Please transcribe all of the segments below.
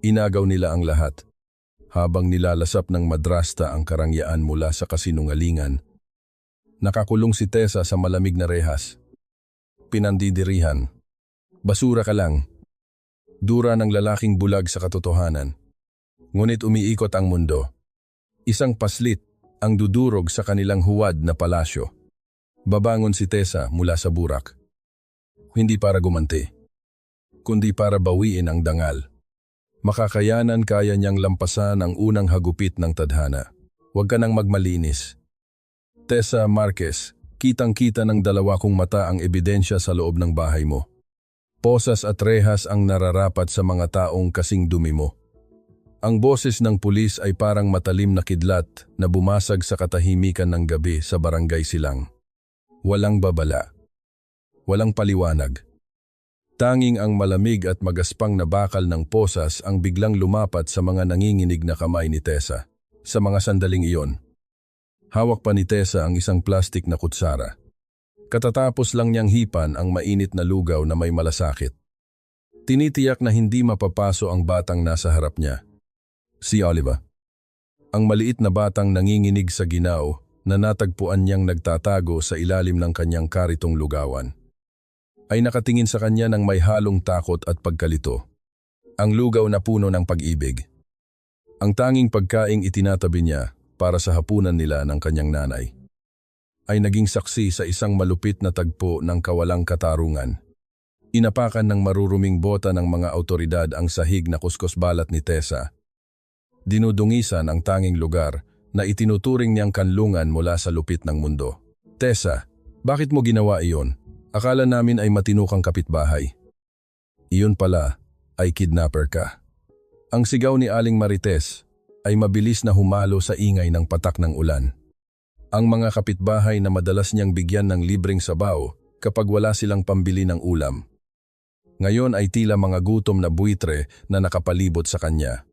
Inagaw nila ang lahat. Habang nilalasap ng madrasta ang karangyaan mula sa kasinungalingan, nakakulong si Tessa sa malamig na rehas. Pinandidirihan. Basura ka lang. Dura ng lalaking bulag sa katotohanan. Ngunit umiikot ang mundo. Isang paslit ang dudurog sa kanilang huwad na palasyo. Babangon si Tessa mula sa burak. Hindi para gumanti, kundi para bawiin ang dangal. Makakayanan kaya niyang lampasan ang unang hagupit ng tadhana. Huwag ka nang magmalinis. Tessa Marquez, kitang-kita ng dalawa kong mata ang ebidensya sa loob ng bahay mo. Posas at rehas ang nararapat sa mga taong kasing dumi mo. Ang boses ng pulis ay parang matalim na kidlat na bumasag sa katahimikan ng gabi sa barangay Silang. Walang babala. Walang paliwanag. Tanging ang malamig at magaspang na bakal ng posas ang biglang lumapat sa mga nanginginig na kamay ni Tessa. Sa mga sandaling iyon, hawak pa ni Tessa ang isang plastik na kutsara. Katatapos lang niyang hipan ang mainit na lugaw na may malasakit. Tinitiyak na hindi mapapaso ang batang nasa harap niya. Si Oliva. Ang maliit na batang nanginginig sa ginaw na natagpuan niyang nagtatago sa ilalim ng kanyang karitong lugawan, ay nakatingin sa kanya ng may halong takot at pagkalito. Ang lugaw na puno ng pag-ibig. Ang tanging pagkaing itinatabi niya para sa hapunan nila ng kanyang nanay, ay naging saksi sa isang malupit na tagpo ng kawalang katarungan. Inapakan ng maruruming bota ng mga awtoridad ang sahig na kuskus balat ni Tessa. Dinudungisan ang tanging lugar na itinuturing niyang kanlungan mula sa lupit ng mundo. Tessa, bakit mo ginawa iyon? Akala namin ay matinukang kapitbahay. Iyon pala ay kidnapper ka. Ang sigaw ni Aling Marites ay mabilis na humalo sa ingay ng patak ng ulan. Ang mga kapitbahay na madalas niyang bigyan ng libreng sabaw kapag wala silang pambili ng ulam, ngayon ay tila mga gutom na buitre na nakapalibot sa kanya.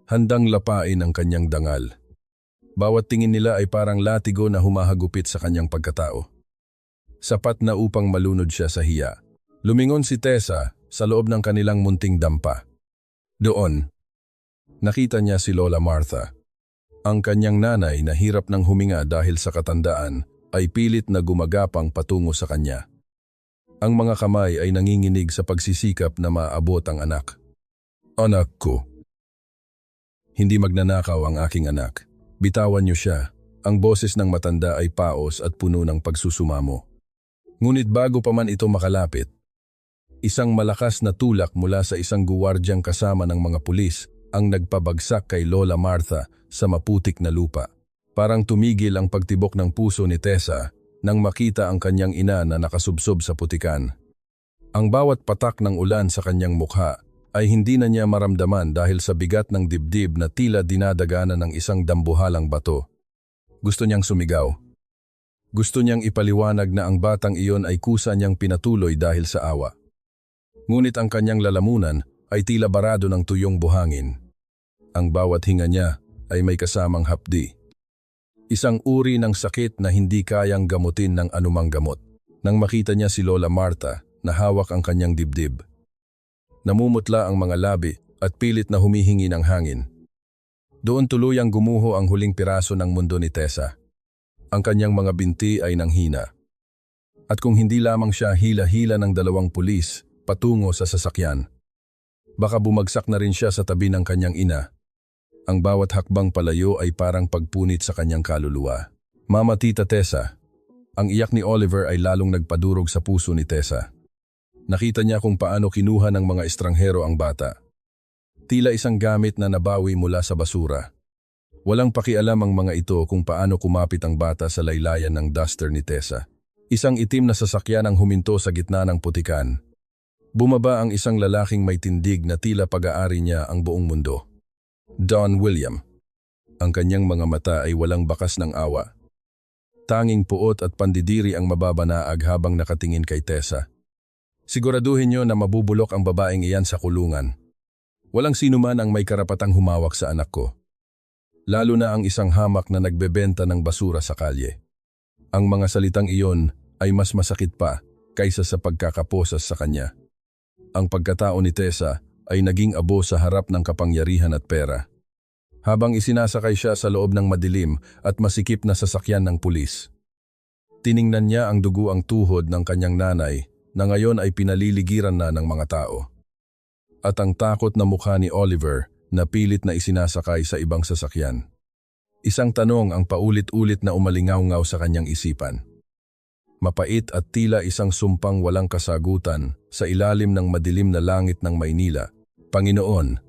Handang lapain ang kanyang dangal. Bawat tingin nila ay parang latigo na humahagupit sa kanyang pagkatao. Sapat na upang malunod siya sa hiya. Lumingon si Tessa sa loob ng kanilang munting dampa. Doon, nakita niya si Lola Martha. Ang kanyang nanay na hirap ng huminga dahil sa katandaan ay pilit na gumagapang patungo sa kanya. Ang mga kamay ay nanginginig sa pagsisikap na maabot ang anak. Anak ko. Hindi magnanakaw ang aking anak. Bitawan niyo siya. Ang boses ng matanda ay paos at puno ng pagsusumamo. Ngunit bago pa man ito makalapit, isang malakas na tulak mula sa isang guwardyang kasama ng mga pulis ang nagpabagsak kay Lola Martha sa maputik na lupa. Parang tumigil ang pagtibok ng puso ni Tessa nang makita ang kanyang ina na nakasubsob sa putikan. Ang bawat patak ng ulan sa kanyang mukha ay hindi na niya maramdaman dahil sa bigat ng dibdib na tila dinadaganan ng isang dambuhalang bato. Gusto niyang sumigaw. Gusto niyang ipaliwanag na ang batang iyon ay kusa niyang pinatuloy dahil sa awa. Ngunit ang kanyang lalamunan ay tila barado ng tuyong buhangin. Ang bawat hinga niya ay may kasamang hapdi. Isang uri ng sakit na hindi kayang gamutin ng anumang gamot. Nang makita niya si Lola Martha na hawak ang kanyang dibdib, namumutla ang mga labi at pilit na humihingi ng hangin. Doon tuluyang gumuho ang huling piraso ng mundo ni Tessa. Ang kanyang mga binti ay nanghina. At kung hindi lamang siya hila-hila ng dalawang pulis patungo sa sasakyan, baka bumagsak na rin siya sa tabi ng kanyang ina. Ang bawat hakbang palayo ay parang pagpunit sa kanyang kaluluwa. Mama Tita Tessa, ang iyak ni Oliver ay lalong nagpadurog sa puso ni Tessa. Nakita niya kung paano kinuha ng mga estranghero ang bata. Tila isang gamit na nabawi mula sa basura. Walang pakialam ang mga ito kung paano kumapit ang bata sa laylayan ng duster ni Tessa. Isang itim na sasakyan ang huminto sa gitna ng putikan. Bumaba ang isang lalaking may tindig na tila pag-aari niya ang buong mundo. Don William. Ang kanyang mga mata ay walang bakas ng awa. Tanging puot at pandidiri ang mababanaag habang nakatingin kay Tessa. Siguraduhin niyo na mabubulok ang babaeng iyan sa kulungan. Walang sinuman ang may karapatang humawak sa anak ko. Lalo na ang isang hamak na nagbebenta ng basura sa kalye. Ang mga salitang iyon ay mas masakit pa kaysa sa pagkakaposas sa kanya. Ang pagkatao ni Tessa ay naging abo sa harap ng kapangyarihan at pera. Habang isinasakay siya sa loob ng madilim at masikip na sasakyan ng pulis. Tiningnan niya ang duguang tuhod ng kanyang nanay na ngayon ay pinaliligiran na ng mga tao. At ang takot na mukha ni Oliver na pilit na isinasakay sa ibang sasakyan. Isang tanong ang paulit-ulit na umalingaw-ngaw sa kanyang isipan. Mapait at tila isang sumpang walang kasagutan sa ilalim ng madilim na langit ng Maynila. Panginoon,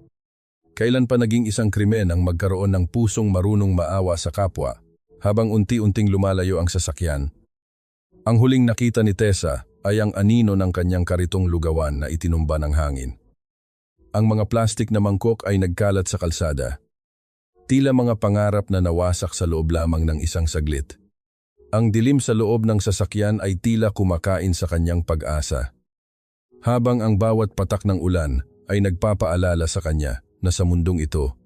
kailan pa naging isang krimen ang magkaroon ng pusong marunong maawa sa kapwa habang unti-unting lumalayo ang sasakyan? Ang huling nakita ni Tessa ay ang anino ng kanyang karitong lugawan na itinumba ng hangin. Ang mga plastik na mangkok ay nagkalat sa kalsada. Tila mga pangarap na nawasak sa loob lamang ng isang saglit. Ang dilim sa loob ng sasakyan ay tila kumakain sa kanyang pag-asa. Habang ang bawat patak ng ulan ay nagpapaalala sa kanya na sa mundong ito,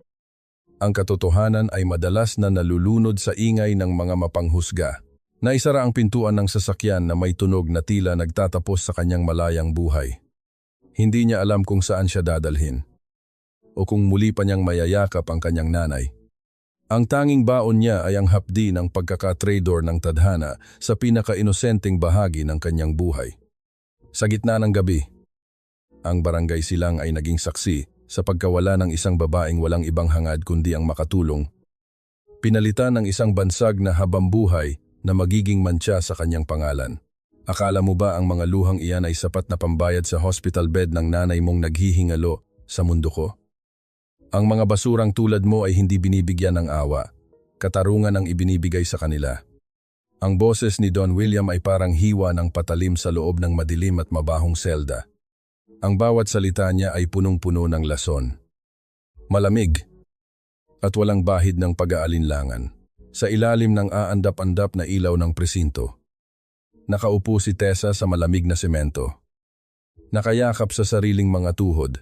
ang katotohanan ay madalas na nalulunod sa ingay ng mga mapanghusga. Naisara ang pintuan ng sasakyan na may tunog na tila nagtatapos sa kanyang malayang buhay. Hindi niya alam kung saan siya dadalhin o kung muli pa niyang mayayakap ang kanyang nanay. Ang tanging baon niya ay ang hapdi ng pagkaka-traidor ng tadhana sa pinaka-inosenteng bahagi ng kanyang buhay. Sa gitna ng gabi, ang barangay silang ay naging saksi sa pagkawala ng isang babaeng walang ibang hangad kundi ang makatulong. Pinalitan ng isang bansag na habambuhay na magiging mantsa sa kanyang pangalan. Akala mo ba ang mga luhang iyan ay sapat na pambayad sa hospital bed ng nanay mong naghihingalo sa mundo ko? Ang mga basurang tulad mo ay hindi binibigyan ng awa. Katarungan ang ibinibigay sa kanila. Ang boses ni Don William ay parang hiwa ng patalim sa loob ng madilim at mabahong selda. Ang bawat salita niya ay punong-puno ng lason. Malamig at walang bahid ng pag-aalinlangan. Sa ilalim ng aandap-andap na ilaw ng presinto, nakaupo si Tessa sa malamig na semento. Nakayakap sa sariling mga tuhod.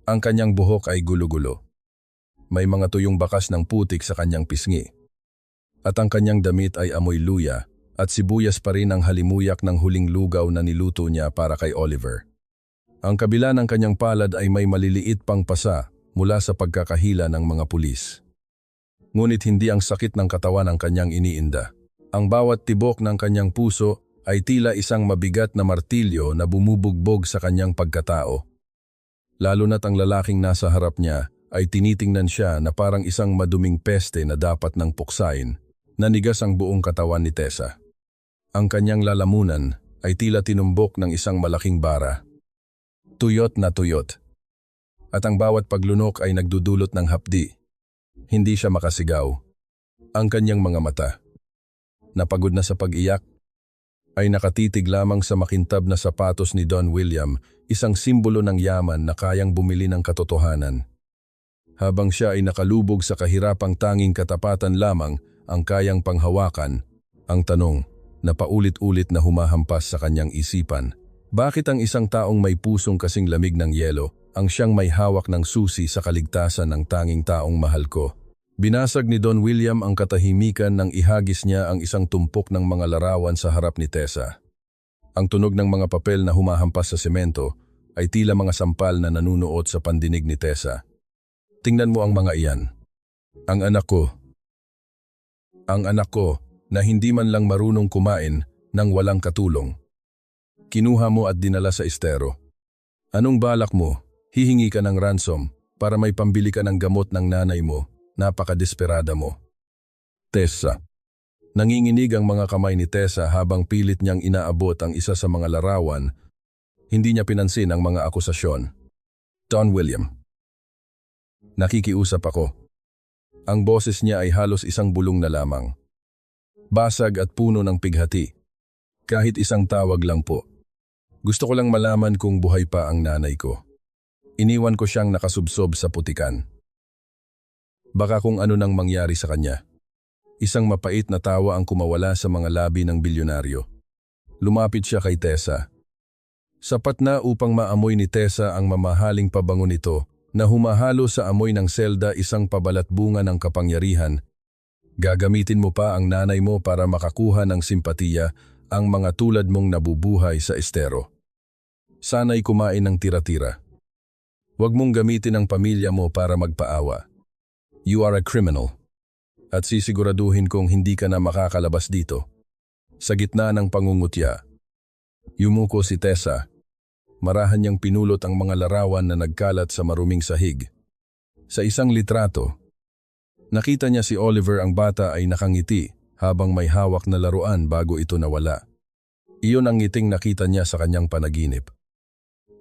Ang kanyang buhok ay gulo-gulo. May mga tuyong bakas ng putik sa kanyang pisngi. At ang kanyang damit ay amoy luya at sibuyas pa rin ang halimuyak ng huling lugaw na niluto niya para kay Oliver. Ang kabila ng kanyang palad ay may maliliit pang pasa mula sa pagkakahila ng mga pulis. Ngunit hindi ang sakit ng katawan ang kanyang iniinda. Ang bawat tibok ng kanyang puso ay tila isang mabigat na martilyo na bumubugbog sa kanyang pagkatao. Lalo na't ang lalaking nasa harap niya ay tinitingnan siya na parang isang maduming peste na dapat nang puksain. Nanigas ang buong katawan ni Tessa. Ang kanyang lalamunan ay tila tinumbok ng isang malaking bara. Tuyot na tuyot. At ang bawat paglunok ay nagdudulot ng hapdi. Hindi siya makasigaw. Ang kanyang mga mata, napagod na sa pag-iyak, ay nakatitig lamang sa makintab na sapatos ni Don William, isang simbolo ng yaman na kayang bumili ng katotohanan. Habang siya ay nakalubog sa kahirapang tanging katapatan lamang ang kayang panghawakan, ang tanong na paulit-ulit na humahampas sa kanyang isipan, bakit ang isang taong may pusong kasing lamig ng yelo ang siyang may hawak ng susi sa kaligtasan ng tanging taong mahal ko? Binasag ni Don William ang katahimikan nang ihagis niya ang isang tumpok ng mga larawan sa harap ni Tessa. Ang tunog ng mga papel na humahampas sa semento ay tila mga sampal na nanunuot sa pandinig ni Tessa. Tingnan mo ang mga iyan. Ang anak ko. Ang anak ko na hindi man lang marunong kumain nang walang katulong. Kinuha mo at dinala sa estero. Anong balak mo? Hihingi ka ng ransom para may pambili ka ng gamot ng nanay mo. Napakadesperada mo. Tessa. Nanginginig ang mga kamay ni Tessa habang pilit niyang inaabot ang isa sa mga larawan. Hindi niya pinansin ang mga akusasyon. Don William. Nakikiusap ako. Ang boses niya ay halos isang bulong na lamang. Basag at puno ng pighati. Kahit isang tawag lang po. Gusto ko lang malaman kung buhay pa ang nanay ko. Iniwan ko siyang nakasubsob sa putikan. Baka kung ano nang mangyari sa kanya. Isang mapait na tawa ang kumawala sa mga labi ng bilyonaryo. Lumapit siya kay Tessa. Sapat na upang maamoy ni Tessa ang mamahaling pabango nito na humahalo sa amoy ng selda, isang pabalat-bunga ng kapangyarihan. Gagamitin mo pa ang nanay mo para makakuha ng simpatiya ang mga tulad mong nabubuhay sa estero. Sana'y kumain ng tira-tira. Huwag mong gamitin ang pamilya mo para magpaawa. You are a criminal. At sisiguraduhin kong hindi ka na makakalabas dito. Sa gitna ng pangungutya, yumuko si Tessa. Marahan niyang pinulot ang mga larawan na nagkalat sa maruming sahig. Sa isang litrato, nakita niya si Oliver, ang bata ay nakangiti habang may hawak na laruan bago ito nawala. Iyon ang ngiting nakita niya sa kanyang panaginip.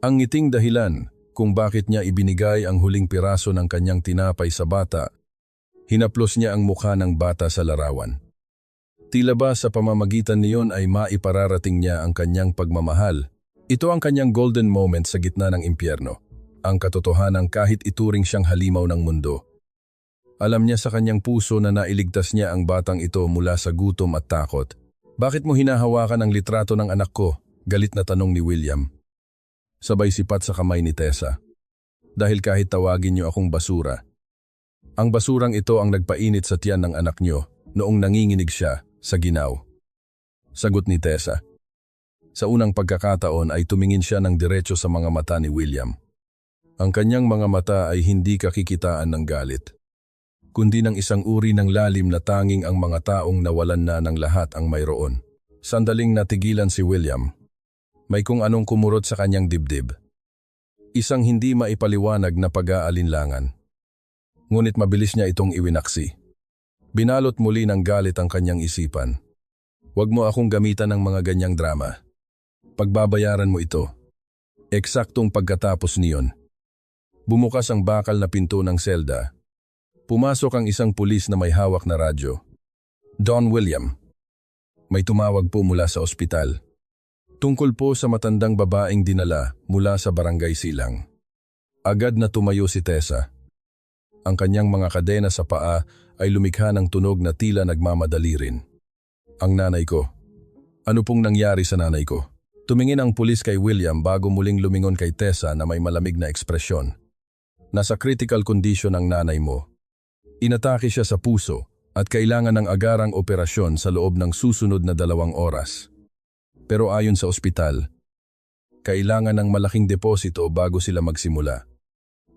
Ang ngiting dahilan kung bakit niya ibinigay ang huling piraso ng kanyang tinapay sa bata. Hinaplos niya ang mukha ng bata sa larawan. Tila ba sa pamamagitan niyon ay maipararating niya ang kanyang pagmamahal. Ito ang kanyang golden moment sa gitna ng impyerno. Ang katotohanan kahit ituring siyang halimaw ng mundo. Alam niya sa kanyang puso na nailigtas niya ang batang ito mula sa gutom at takot. Bakit mo hinahawakan ang litrato ng anak ko? Galit na tanong ni William. Sabay sipat sa kamay ni Tessa. Dahil kahit tawagin niyo akong basura. Ang basurang ito ang nagpainit sa tiyan ng anak niyo noong nanginginig siya sa ginaw. Sagot ni Tessa. Sa unang pagkakataon ay tumingin siya ng diretso sa mga mata ni William. Ang kanyang mga mata ay hindi kakikitaan ng galit, kundi ng isang uri ng lalim na tanging ang mga taong nawalan na ng lahat ang mayroon. Sandaling natigilan si William. May kung anong kumurot sa kanyang dibdib. Isang hindi maipaliwanag na pag-aalinlangan. Ngunit mabilis niya itong iwinaksi. Binalot muli ng galit ang kanyang isipan. Huwag mo akong gamitan ng mga ganyang drama. Pagbabayaran mo ito. Eksaktong pagkatapos niyon. Bumukas ang bakal na pinto ng selda. Pumasok ang isang pulis na may hawak na radyo. Don William. May tumawag po mula sa ospital. Tungkol po sa matandang babaeng dinala mula sa barangay Silang. Agad na tumayo si Tessa. Ang kanyang mga kadena sa paa ay lumikha ng tunog na tila nagmamadali rin. Ang nanay ko. Ano pong nangyari sa nanay ko? Tumingin ang pulis kay William bago muling lumingon kay Tessa na may malamig na ekspresyon. Nasa critical condition ang nanay mo. Inatake siya sa puso at kailangan ng agarang operasyon sa loob ng susunod na 2 oras. Pero ayon sa ospital, kailangan ng malaking deposito bago sila magsimula.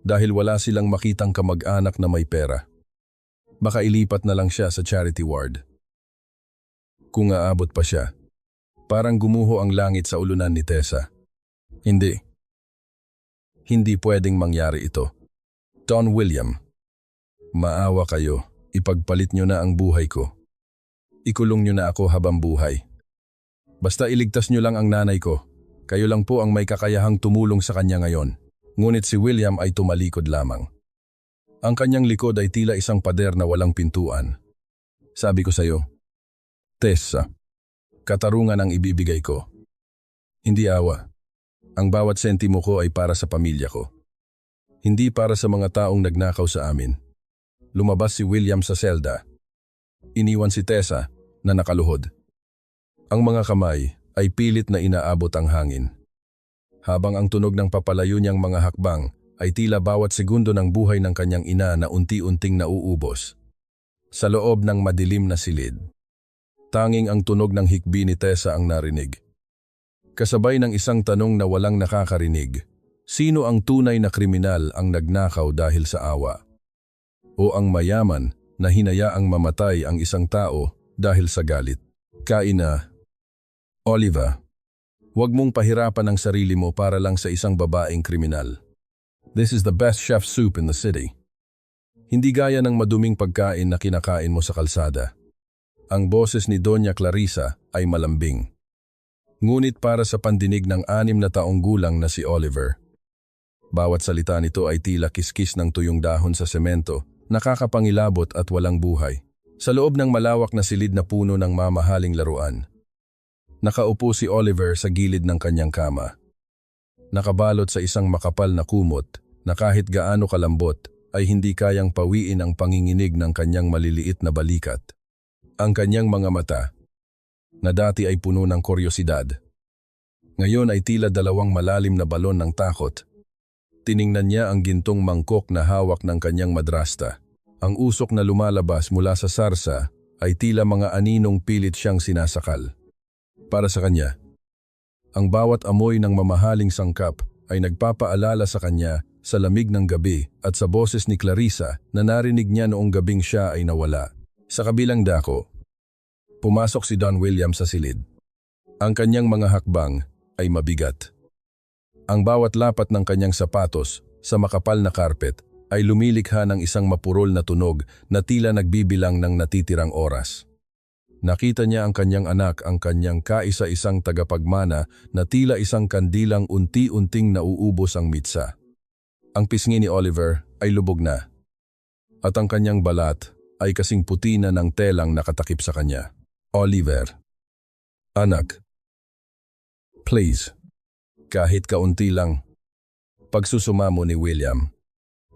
Dahil wala silang makitang kamag-anak na may pera. Baka ilipat na lang siya sa charity ward. Kung aabot pa siya, parang gumuho ang langit sa ulunan ni Tessa. Hindi. Hindi pwedeng mangyari ito. Don William, maawa kayo, ipagpalit nyo na ang buhay ko. Ikulong nyo na ako habang buhay. Basta iligtas nyo lang ang nanay ko, kayo lang po ang may kakayahang tumulong sa kanya ngayon. Ngunit si William ay tumalikod lamang. Ang kanyang likod ay tila isang pader na walang pintuan. Sabi ko sa'yo, Tessa, katarungan ang ibibigay ko. Hindi awa. Ang bawat sentimo ko ay para sa pamilya ko. Hindi para sa mga taong nagnakaw sa amin. Lumabas si William sa selda. Iniwan si Tessa na nakaluhod. Ang mga kamay ay pilit na inaabot ang hangin. Habang ang tunog ng papalayo niyang mga hakbang ay tila bawat segundo ng buhay ng kanyang ina na unti-unting nauubos. Sa loob ng madilim na silid, tanging ang tunog ng hikbi ni Tessa ang narinig. Kasabay ng isang tanong na walang nakakarinig, sino ang tunay na kriminal ang nagnakaw dahil sa awa? O ang mayaman na hinayaang mamatay ang isang tao dahil sa galit? Kaina. Oliver, huwag mong pahirapan ang sarili mo para lang sa isang babaeng kriminal. This is the best chef soup in the city. Hindi gaya ng maduming pagkain na kinakain mo sa kalsada. Ang boses ni Doña Clarissa ay malambing. Ngunit para sa pandinig ng 6 na taong gulang na si Oliver. Bawat salita nito ay tila kiskis ng tuyong dahon sa semento, nakakapangilabot at walang buhay. Sa loob ng malawak na silid na puno ng mamahaling laruan. Nakaupo si Oliver sa gilid ng kanyang kama. Nakabalot sa isang makapal na kumot na kahit gaano kalambot ay hindi kayang pawiin ang panginginig ng kanyang maliliit na balikat. Ang kanyang mga mata, na dati ay puno ng kuryosidad, ngayon ay tila 2 malalim na balon ng takot. Tiningnan niya ang gintong mangkok na hawak ng kanyang madrasta. Ang usok na lumalabas mula sa sarsa ay tila mga aninong pilit siyang sinasakal. Para sa kanya, ang bawat amoy ng mamahaling sangkap ay nagpapaalala sa kanya sa lamig ng gabi at sa boses ni Clarissa na narinig niya noong gabing siya ay nawala. Sa kabilang dako, pumasok si Don William sa silid. Ang kanyang mga hakbang ay mabigat. Ang bawat lapat ng kanyang sapatos sa makapal na karpet ay lumilikha ng isang mapurol na tunog na tila nagbibilang ng natitirang oras. Nakita niya ang kanyang anak, ang kanyang kaisa-isang tagapagmana na tila isang kandilang unti-unting nauubos ang mitsa. Ang pisngi ni Oliver ay lubog na, at ang kanyang balat ay kasing puti na ng telang nakatakip sa kanya. Oliver, anak, please, kahit kaunti lang. Pagsusumamo ni William,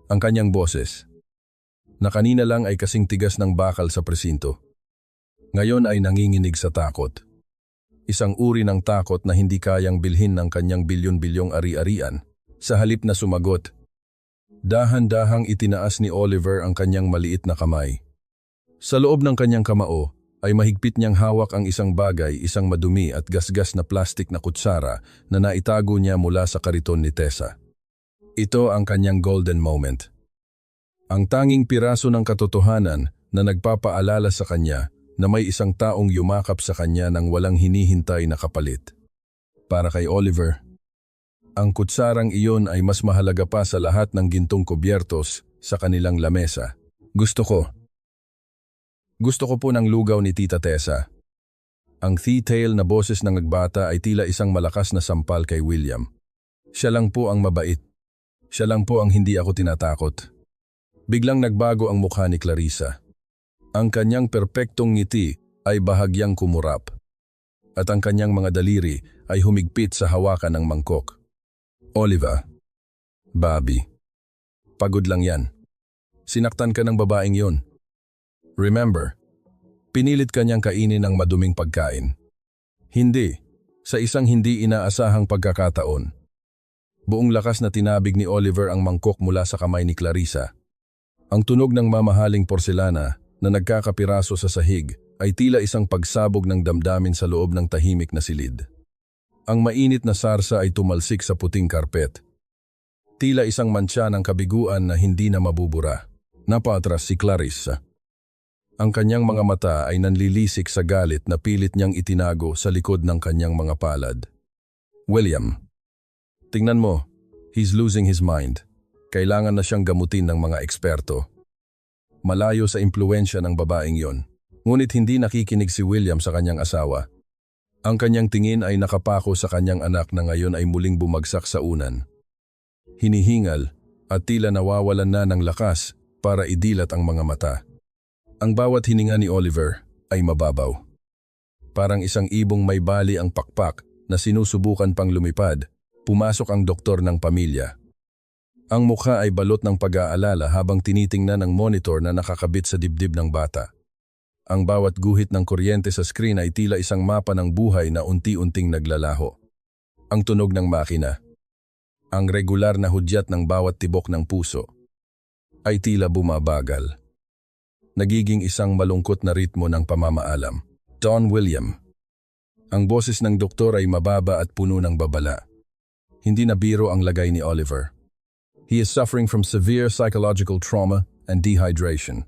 ang kanyang boses, na kanina lang ay kasing tigas ng bakal sa presinto. Ngayon ay nanginginig sa takot. Isang uri ng takot na hindi kayang bilhin ng kanyang bilyon-bilyong ari-arian. Sa halip na sumagot, dahan-dahang itinaas ni Oliver ang kanyang maliit na kamay. Sa loob ng kanyang kamao ay mahigpit niyang hawak ang isang bagay, isang madumi at gasgas na plastik na kutsara na naitago niya mula sa kariton ni Tessa. Ito ang kanyang golden moment. Ang tanging piraso ng katotohanan na nagpapaalala sa kanya na may isang taong yumakap sa kanya nang walang hinihintay na kapalit. Para kay Oliver, ang kutsarang iyon ay mas mahalaga pa sa lahat ng gintong kubyertos sa kanilang lamesa. Gusto ko po ng lugaw ni Tita Tessa. Ang tea-tale na boses ng nagbata ay tila isang malakas na sampal kay William. Siya lang po ang mabait. Siya lang po ang hindi ako tinatakot. Biglang nagbago ang mukha ni Clarissa. Ang kanyang perpektong ngiti ay bahagyang kumurap, at ang kanyang mga daliri ay humigpit sa hawakan ng mangkok. Oliver, Bobby, pagod lang yan. Sinaktan ka ng babaeng yon. Remember, pinilit kanyang kainin ang maduming pagkain. Hindi, sa isang hindi inaasahang pagkakataon. Buong lakas na tinabig ni Oliver ang mangkok mula sa kamay ni Clarissa. Ang tunog ng mamahaling porselana na nagkakapiraso sa sahig ay tila isang pagsabog ng damdamin sa loob ng tahimik na silid. Ang mainit na sarsa ay tumalsik sa puting karpet. Tila isang mantsa ng kabiguan na hindi na mabubura. Napatras si Clarissa. Ang kanyang mga mata ay nanlilisik sa galit na pilit niyang itinago sa likod ng kanyang mga palad. William, tingnan mo, he's losing his mind. Kailangan na siyang gamutin ng mga eksperto. Malayo sa impluensya ng babaeng yon. Ngunit hindi nakikinig si William sa kanyang asawa. Ang kanyang tingin ay nakapako sa kanyang anak na ngayon ay muling bumagsak sa unan. Hinihingal at tila nawawalan na ng lakas para idilat ang mga mata. Ang bawat hininga ni Oliver ay mababaw. Parang isang ibong may bali ang pakpak na sinusubukan pang lumipad, pumasok ang doktor ng pamilya. Ang mukha ay balot ng pag-aalala habang tinitingnan ang monitor na nakakabit sa dibdib ng bata. Ang bawat guhit ng kuryente sa screen ay tila isang mapa ng buhay na unti-unting naglalaho. Ang tunog ng makina, ang regular na hudyat ng bawat tibok ng puso, ay tila bumabagal. Nagiging isang malungkot na ritmo ng pamamaalam. Don William. Ang boses ng doktor ay mababa at puno ng babala. Hindi na biro ang lagay ni Oliver. He is suffering from severe psychological trauma and dehydration.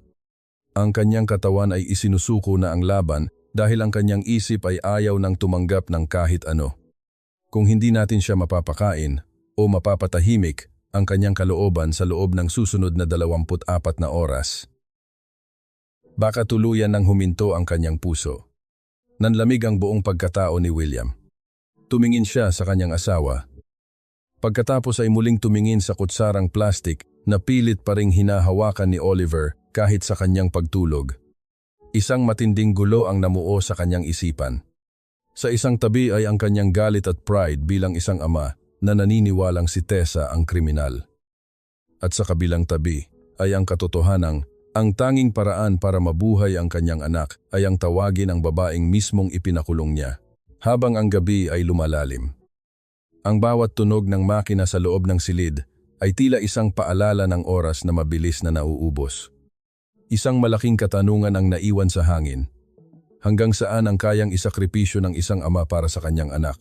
Ang kanyang katawan ay isinusuko na ang laban dahil ang kanyang isip ay ayaw nang tumanggap ng kahit ano. Kung hindi natin siya mapapakain o mapapatahimik ang kanyang kalooban sa loob ng susunod na 24 na oras, baka tuluyan nang huminto ang kanyang puso. Nanlamig ang buong pagkatao ni William. Tumingin siya sa kanyang asawa. Pagkatapos ay muling tumingin sa kutsarang plastik na pilit pa ring hinahawakan ni Oliver kahit sa kanyang pagtulog. Isang matinding gulo ang namuo sa kanyang isipan. Sa isang tabi ay ang kanyang galit at pride bilang isang ama na naniniwalang si Tessa ang kriminal. At sa kabilang tabi ay ang katotohanang ang tanging paraan para mabuhay ang kanyang anak ay ang tawagin ang babaeng mismong ipinakulong niya, habang ang gabi ay lumalalim. Ang bawat tunog ng makina sa loob ng silid ay tila isang paalala ng oras na mabilis na nauubos. Isang malaking katanungan ang naiwan sa hangin. Hanggang saan ang kayang isakripisyo ng isang ama para sa kanyang anak?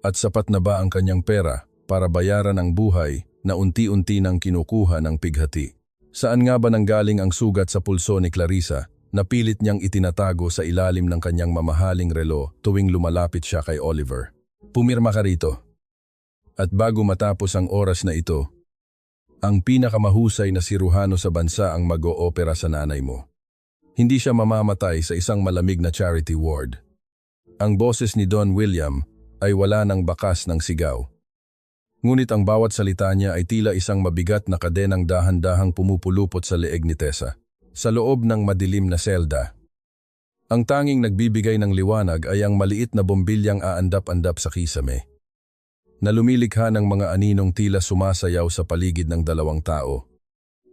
At sapat na ba ang kanyang pera para bayaran ang buhay na unti-unti nang kinukuha ng pighati. Saan nga ba nanggaling ang sugat sa pulso ni Clarissa na pilit niyang itinatago sa ilalim ng kanyang mamahaling relo tuwing lumalapit siya kay Oliver? Pumirma ka rito. At bago matapos ang oras na ito, ang pinakamahusay na siruhano sa bansa ang mag-oopera sa nanay mo. Hindi siya mamamatay sa isang malamig na charity ward. Ang boses ni Don William ay wala ng bakas ng sigaw. Ngunit ang bawat salita niya ay tila isang mabigat na kadenang dahan-dahang pumupulupot sa leeg ni Tessa. Sa loob ng madilim na selda, ang tanging nagbibigay ng liwanag ay ang maliit na bombilyang aandap-andap sa kisame, na lumilikha ng mga aninong tila sumasayaw sa paligid ng dalawang tao.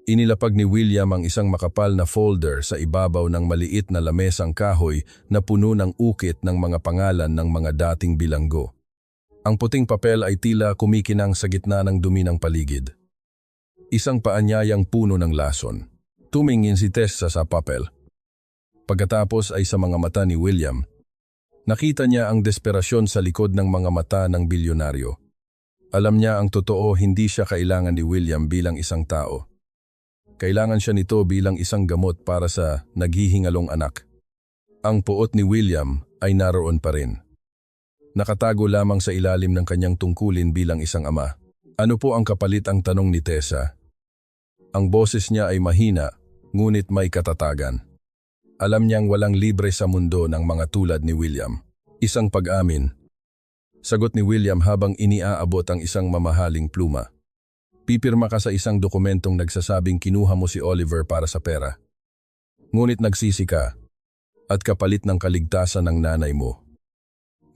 Inilapag ni William ang isang makapal na folder sa ibabaw ng maliit na lamesang kahoy na puno ng ukit ng mga pangalan ng mga dating bilanggo. Ang puting papel ay tila kumikinang sa gitna ng dumi ng paligid. Isang paanyayang puno ng lason. Tumingin si Tessa sa papel. Pagkatapos ay sa mga mata ni William, nakita niya ang desperasyon sa likod ng mga mata ng bilyonaryo. Alam niya ang totoo, hindi siya kailangan ni William bilang isang tao. Kailangan siya nito bilang isang gamot para sa naghihingalong anak. Ang puot ni William ay naroon pa rin. Nakatago lamang sa ilalim ng kanyang tungkulin bilang isang ama. Ano po ang kapalit, ang tanong ni Tessa? Ang boses niya ay mahina, ngunit may katatagan. Alam niyang walang libre sa mundo ng mga tulad ni William. Isang pag-amin. Sagot ni William habang iniaabot ang isang mamahaling pluma. Pipirma ka sa isang dokumentong nagsasabing kinuha mo si Oliver para sa pera. Ngunit nagsisi ka, at kapalit ng kaligtasan ng nanay mo.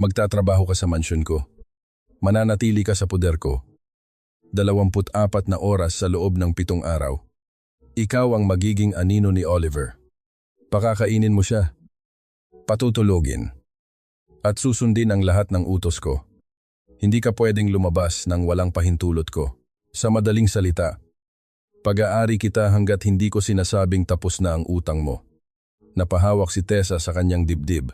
Magtatrabaho ka sa mansyon ko. Mananatili ka sa poder ko. 24 na oras sa loob ng 7 araw. Ikaw ang magiging anino ni Oliver. Pakakainin mo siya. Patutulogin. At susundin ang lahat ng utos ko. Hindi ka pwedeng lumabas nang walang pahintulot ko. Sa madaling salita, pag-aari kita hanggat hindi ko sinasabing tapos na ang utang mo. Napahawak si Tessa sa kanyang dibdib.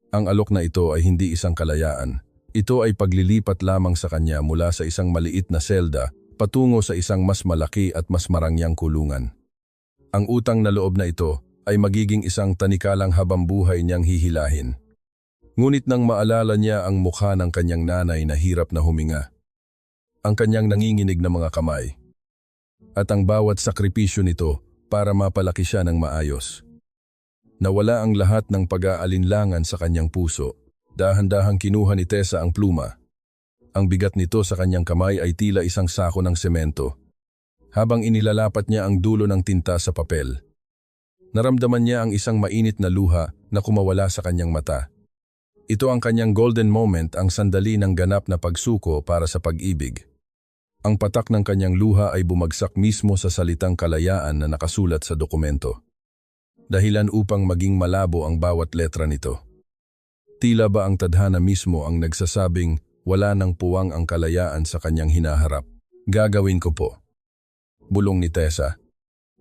Ang alok na ito ay hindi isang kalayaan. Ito ay paglilipat lamang sa kanya mula sa isang maliit na selda patungo sa isang mas malaki at mas marangyang kulungan. Ang utang na loob na ito ay magiging isang tanikalang habambuhay niyang hihilahin. Ngunit nang maalala niya ang mukha ng kanyang nanay na hirap na huminga, ang kanyang nanginginig na mga kamay, at ang bawat sakripisyo nito para mapalaki siya ng maayos. Nawala ang lahat ng pag-aalinlangan sa kanyang puso. Dahan-dahang kinuha ni Tessa ang pluma. Ang bigat nito sa kanyang kamay ay tila isang sako ng semento. Habang inilalapat niya ang dulo ng tinta sa papel, naramdaman niya ang isang mainit na luha na kumawala sa kanyang mata. Ito ang kanyang golden moment, ang sandali ng ganap na pagsuko para sa pag-ibig. Ang patak ng kanyang luha ay bumagsak mismo sa salitang kalayaan na nakasulat sa dokumento. Dahilan upang maging malabo ang bawat letra nito. Tila ba ang tadhana mismo ang nagsasabing wala nang puwang ang kalayaan sa kanyang hinaharap. Gagawin ko po. Bulong ni Tessa.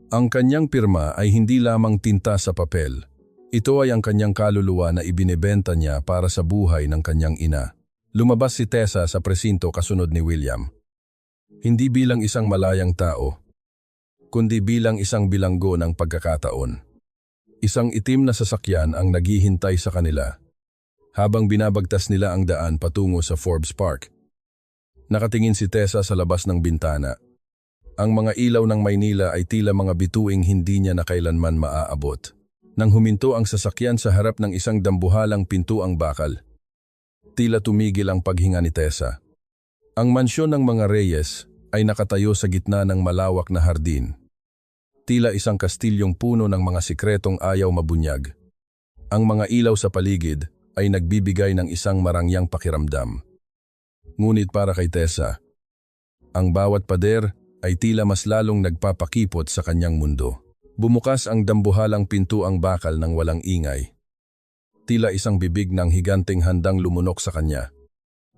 Ang kanyang pirma ay hindi lamang tinta sa papel. Ito ay ang kanyang kaluluwa na ibinebenta niya para sa buhay ng kanyang ina. Lumabas si Tessa sa presinto kasunod ni William. Hindi bilang isang malayang tao, kundi bilang isang bilanggo ng pagkakataon. Isang itim na sasakyan ang naghihintay sa kanila habang binabagtas nila ang daan patungo sa Forbes Park. Nakatingin si Tessa sa labas ng bintana. Ang mga ilaw ng Maynila ay tila mga bituing hindi niya na kailanman maaabot. Nang huminto ang sasakyan sa harap ng isang dambuhalang pintuang bakal, tila tumigil ang paghinga ni Tessa. Ang mansyon ng mga Reyes ay nakatayo sa gitna ng malawak na hardin. Tila isang kastilyong puno ng mga sikretong ayaw mabunyag. Ang mga ilaw sa paligid ay nagbibigay ng isang marangyang pakiramdam. Ngunit para kay Tessa, ang bawat pader ay tila mas lalong nagpapakipot sa kanyang mundo. Bumukas ang dambuhalang pintuang bakal ng walang ingay. Tila isang bibig ng higanteng handang lumunok sa kanya.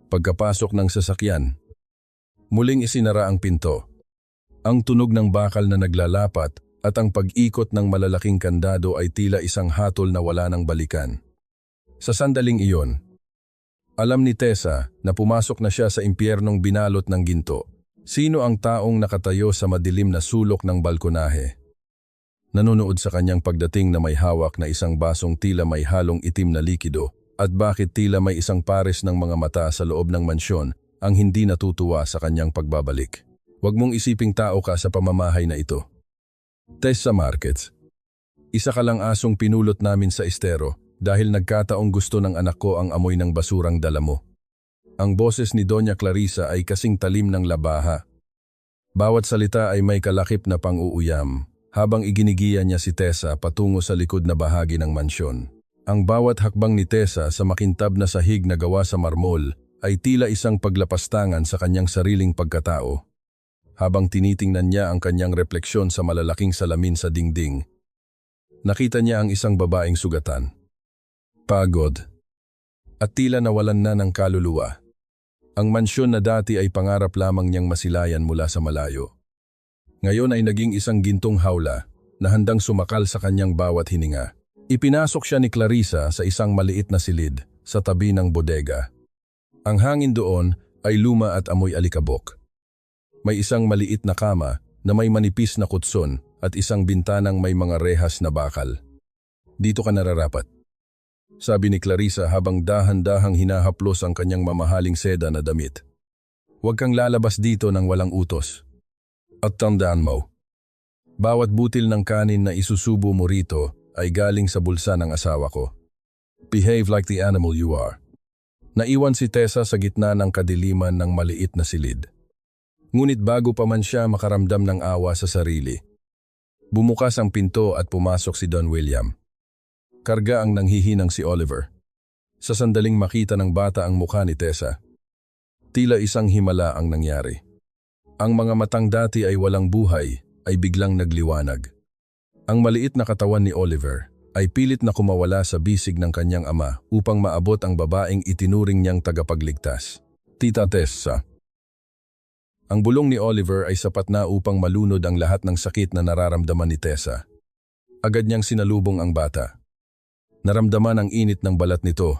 Pagkapasok ng sasakyan, muling isinara ang pinto. Ang tunog ng bakal na naglalapat at ang pag-ikot ng malalaking kandado ay tila isang hatol na wala nang balikan. Sa sandaling iyon, alam ni Tessa na pumasok na siya sa impyernong binalot ng ginto. Sino ang taong nakatayo sa madilim na sulok ng balkonahe? Nanonood sa kanyang pagdating na may hawak na isang basong tila may halong itim na likido, at bakit tila may isang pares ng mga mata sa loob ng mansyon ang hindi natutuwa sa kanyang pagbabalik. Huwag mong isiping tao ka sa pamamahay na ito. Tessa Marquez. Isa ka lang asong pinulot namin sa estero dahil nagkataong gusto ng anak ko ang amoy ng basurang dala mo. Ang boses ni Doña Clarisa ay kasing talim ng labaha. Bawat salita ay may kalakip na pang-uuyam habang iginigiya niya si Tessa patungo sa likod na bahagi ng mansyon. Ang bawat hakbang ni Tessa sa makintab na sahig na gawa sa marmol ay tila isang paglapastangan sa kanyang sariling pagkatao. Habang tinitingnan niya ang kanyang refleksyon sa malalaking salamin sa dingding, nakita niya ang isang babaeng sugatan, pagod, at tila nawalan na ng kaluluwa. Ang mansyon na dati ay pangarap lamang niyang masilayan mula sa malayo. Ngayon ay naging isang gintong hawla na handang sumakal sa kanyang bawat hininga. Ipinasok siya ni Clarisa sa isang maliit na silid sa tabi ng bodega. Ang hangin doon ay luma at amoy alikabok. May isang maliit na kama na may manipis na kutson at isang bintanang may mga rehas na bakal. Dito ka nararapat, sabi ni Clarisa habang dahan-dahang hinahaplos ang kanyang mamahaling seda na damit. Huwag kang lalabas dito ng walang utos. At tandaan mo, bawat butil ng kanin na isusubo mo rito ay galing sa bulsa ng asawa ko. Behave like the animal you are. Naiwan si Tessa sa gitna ng kadiliman ng maliit na silid. Ngunit bago pa man siya makaramdam ng awa sa sarili, bumukas ang pinto at pumasok si Don William. Karga ang nanghihinang si Oliver. Sa sandaling makita ng bata ang mukha ni Tessa, tila isang himala ang nangyari. Ang mga matang dati ay walang buhay ay biglang nagliwanag. Ang maliit na katawan ni Oliver ay pilit na kumawala sa bisig ng kanyang ama upang maabot ang babaeng itinuring niyang tagapagligtas. Tita Tessa. Ang bulong ni Oliver ay sapat na upang malunod ang lahat ng sakit na nararamdaman ni Tessa. Agad niyang sinalubong ang bata. Naramdaman ang init ng balat nito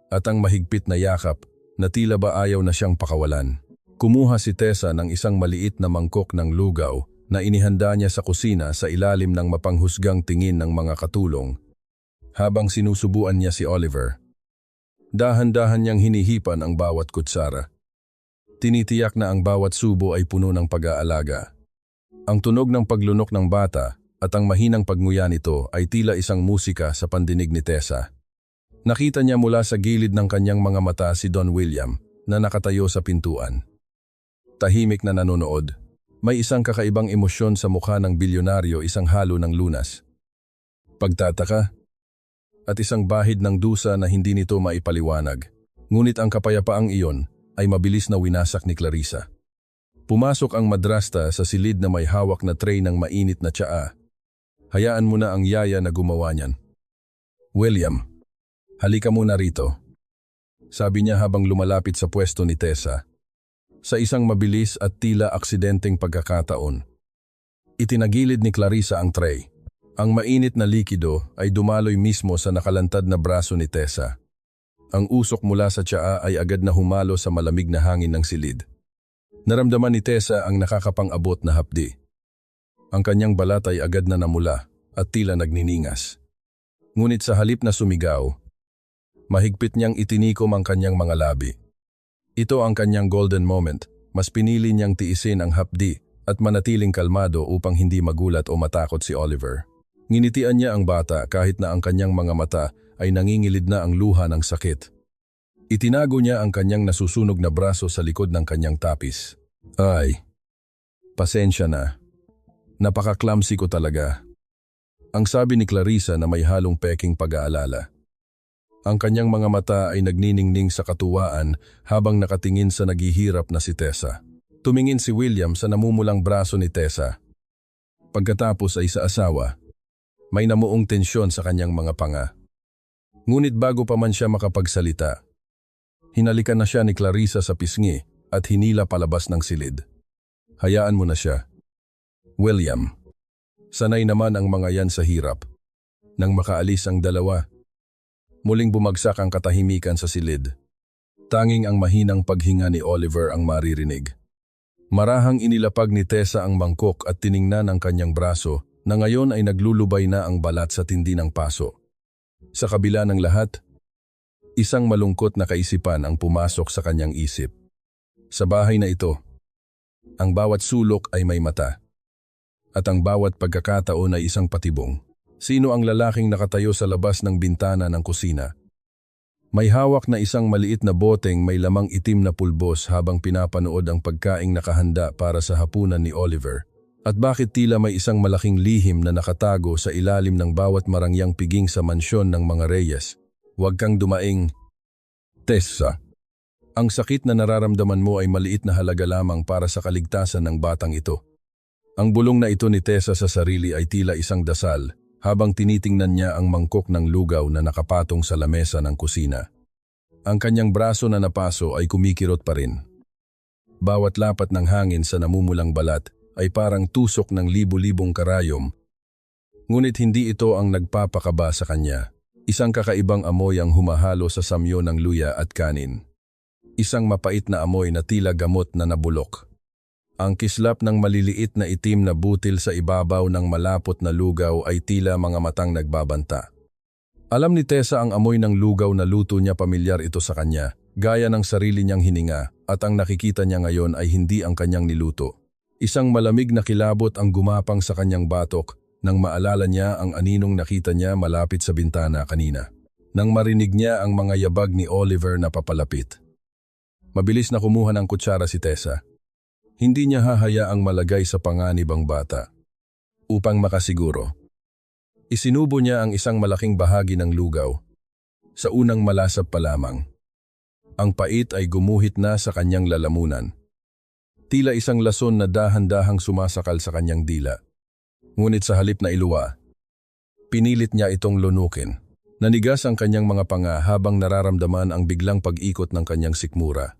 at ang mahigpit na yakap na tila ba ayaw na siyang pakawalan. Kumuha si Tessa ng isang maliit na mangkok ng lugaw na inihanda niya sa kusina sa ilalim ng mapanghusgang tingin ng mga katulong. Habang sinusubuan niya si Oliver, dahan-dahan niyang hinihipan ang bawat kutsara. Tinitiyak na ang bawat subo ay puno ng pag-aalaga. Ang tunog ng paglunok ng bata at ang mahinang pagnguya nito ay tila isang musika sa pandinig ni Tessa. Nakita niya mula sa gilid ng kanyang mga mata si Don William na nakatayo sa pintuan. Tahimik na nanonood. May isang kakaibang emosyon sa mukha ng bilyonaryo, isang halo ng lunas, pagtataka, at isang bahid ng dusa na hindi nito maipaliwanag. Ngunit ang kapayapaang iyon ay mabilis na winasak ni Clarisa. Pumasok ang madrasta sa silid na may hawak na tray ng mainit na tsaa. Hayaan mo na ang yaya na gumawa niyan. William, halika muna rito, sabi niya habang lumalapit sa pwesto ni Tessa. Sa isang mabilis at tila aksidenteng pagkakataon, itinagilid ni Clarisa ang tray. Ang mainit na likido ay dumaloy mismo sa nakalantad na braso ni Tessa. Ang usok mula sa tsaa ay agad na humalo sa malamig na hangin ng silid. Naramdaman ni Tessa ang nakakapang-abot na hapdi. Ang kanyang balat ay agad na namula at tila nagniningas. Ngunit sa halip na sumigaw, mahigpit niyang itinikom ang kanyang mga labi. Ito ang kanyang golden moment. Mas pinili niyang tiisin ang hapdi at manatiling kalmado upang hindi magulat o matakot si Oliver. Nginitian niya ang bata kahit na ang kanyang mga mata ay nangingilid na ang luha ng sakit. Itinago niya ang kanyang nasusunog na braso sa likod ng kanyang tapis. Ay, pasensya na. Napaka-clumsy ko talaga. Ang sabi ni Clarisa na may halong peking pag-aalala. Ang kanyang mga mata ay nagniningning sa katuwaan habang nakatingin sa naghihirap na si Tessa. Tumingin si William sa namumulang braso ni Tessa. Pagkatapos ay sa asawa, may namuong tensyon sa kanyang mga panga. Ngunit bago pa man siya makapagsalita, hinalikan na siya ni Clarisa sa pisngi at hinila palabas ng silid. Hayaan mo na siya. William, sanay naman ang mga yan sa hirap. Nang makaalis ang dalawa, muling bumagsak ang katahimikan sa silid. Tanging ang mahinang paghinga ni Oliver ang maririnig. Marahang inilapag ni Tessa ang mangkok at tiningnan ang kanyang braso na ngayon ay naglulubay na ang balat sa tindi ng paso. Sa kabila ng lahat, isang malungkot na kaisipan ang pumasok sa kanyang isip. Sa bahay na ito, ang bawat sulok ay may mata. At ang bawat pagkakataon ay isang patibong. Sino ang lalaking nakatayo sa labas ng bintana ng kusina? May hawak na isang maliit na boteng may lamang itim na pulbos habang pinapanood ang pagkaing nakahanda para sa hapunan ni Oliver. At bakit tila may isang malaking lihim na nakatago sa ilalim ng bawat marangyang piging sa mansyon ng mga Reyes? Huwag kang dumaing, Tessa. Ang sakit na nararamdaman mo ay maliit na halaga lamang para sa kaligtasan ng batang ito. Ang bulong na ito ni Tessa sa sarili ay tila isang dasal habang tinitingnan niya ang mangkok ng lugaw na nakapatong sa lamesa ng kusina. Ang kanyang braso na napaso ay kumikirot pa rin. Bawat lapat ng hangin sa namumulang balat ay parang tusok ng libu-libong karayom. Ngunit hindi ito ang nagpapakaba sa kanya. Isang kakaibang amoy ang humahalo sa samyo ng luya at kanin. Isang mapait na amoy na tila gamot na nabulok. Ang kislap ng maliliit na itim na butil sa ibabaw ng malapot na lugaw ay tila mga matang nagbabanta. Alam ni Tessa ang amoy ng lugaw na luto niya, pamilyar ito sa kanya, gaya ng sarili niyang hininga, at ang nakikita niya ngayon ay hindi ang kanyang niluto. Isang malamig na kilabot ang gumapang sa kanyang batok nang maalala niya ang aninong nakita niya malapit sa bintana kanina. Nang marinig niya ang mga yabag ni Oliver na papalapit. Mabilis na kumuha ng kutsara si Tessa. Hindi niya hahayaang malagay sa panganib ang bata. Upang makasiguro, isinubo niya ang isang malaking bahagi ng lugaw. Sa unang malasap pa lamang, ang pait ay gumuhit na sa kanyang lalamunan. Tila isang lason na dahan-dahang sumasakal sa kanyang dila. Ngunit sa halip na iluwa, pinilit niya itong lunukin. Nanigas ang kanyang mga panga habang nararamdaman ang biglang pag-ikot ng kanyang sikmura.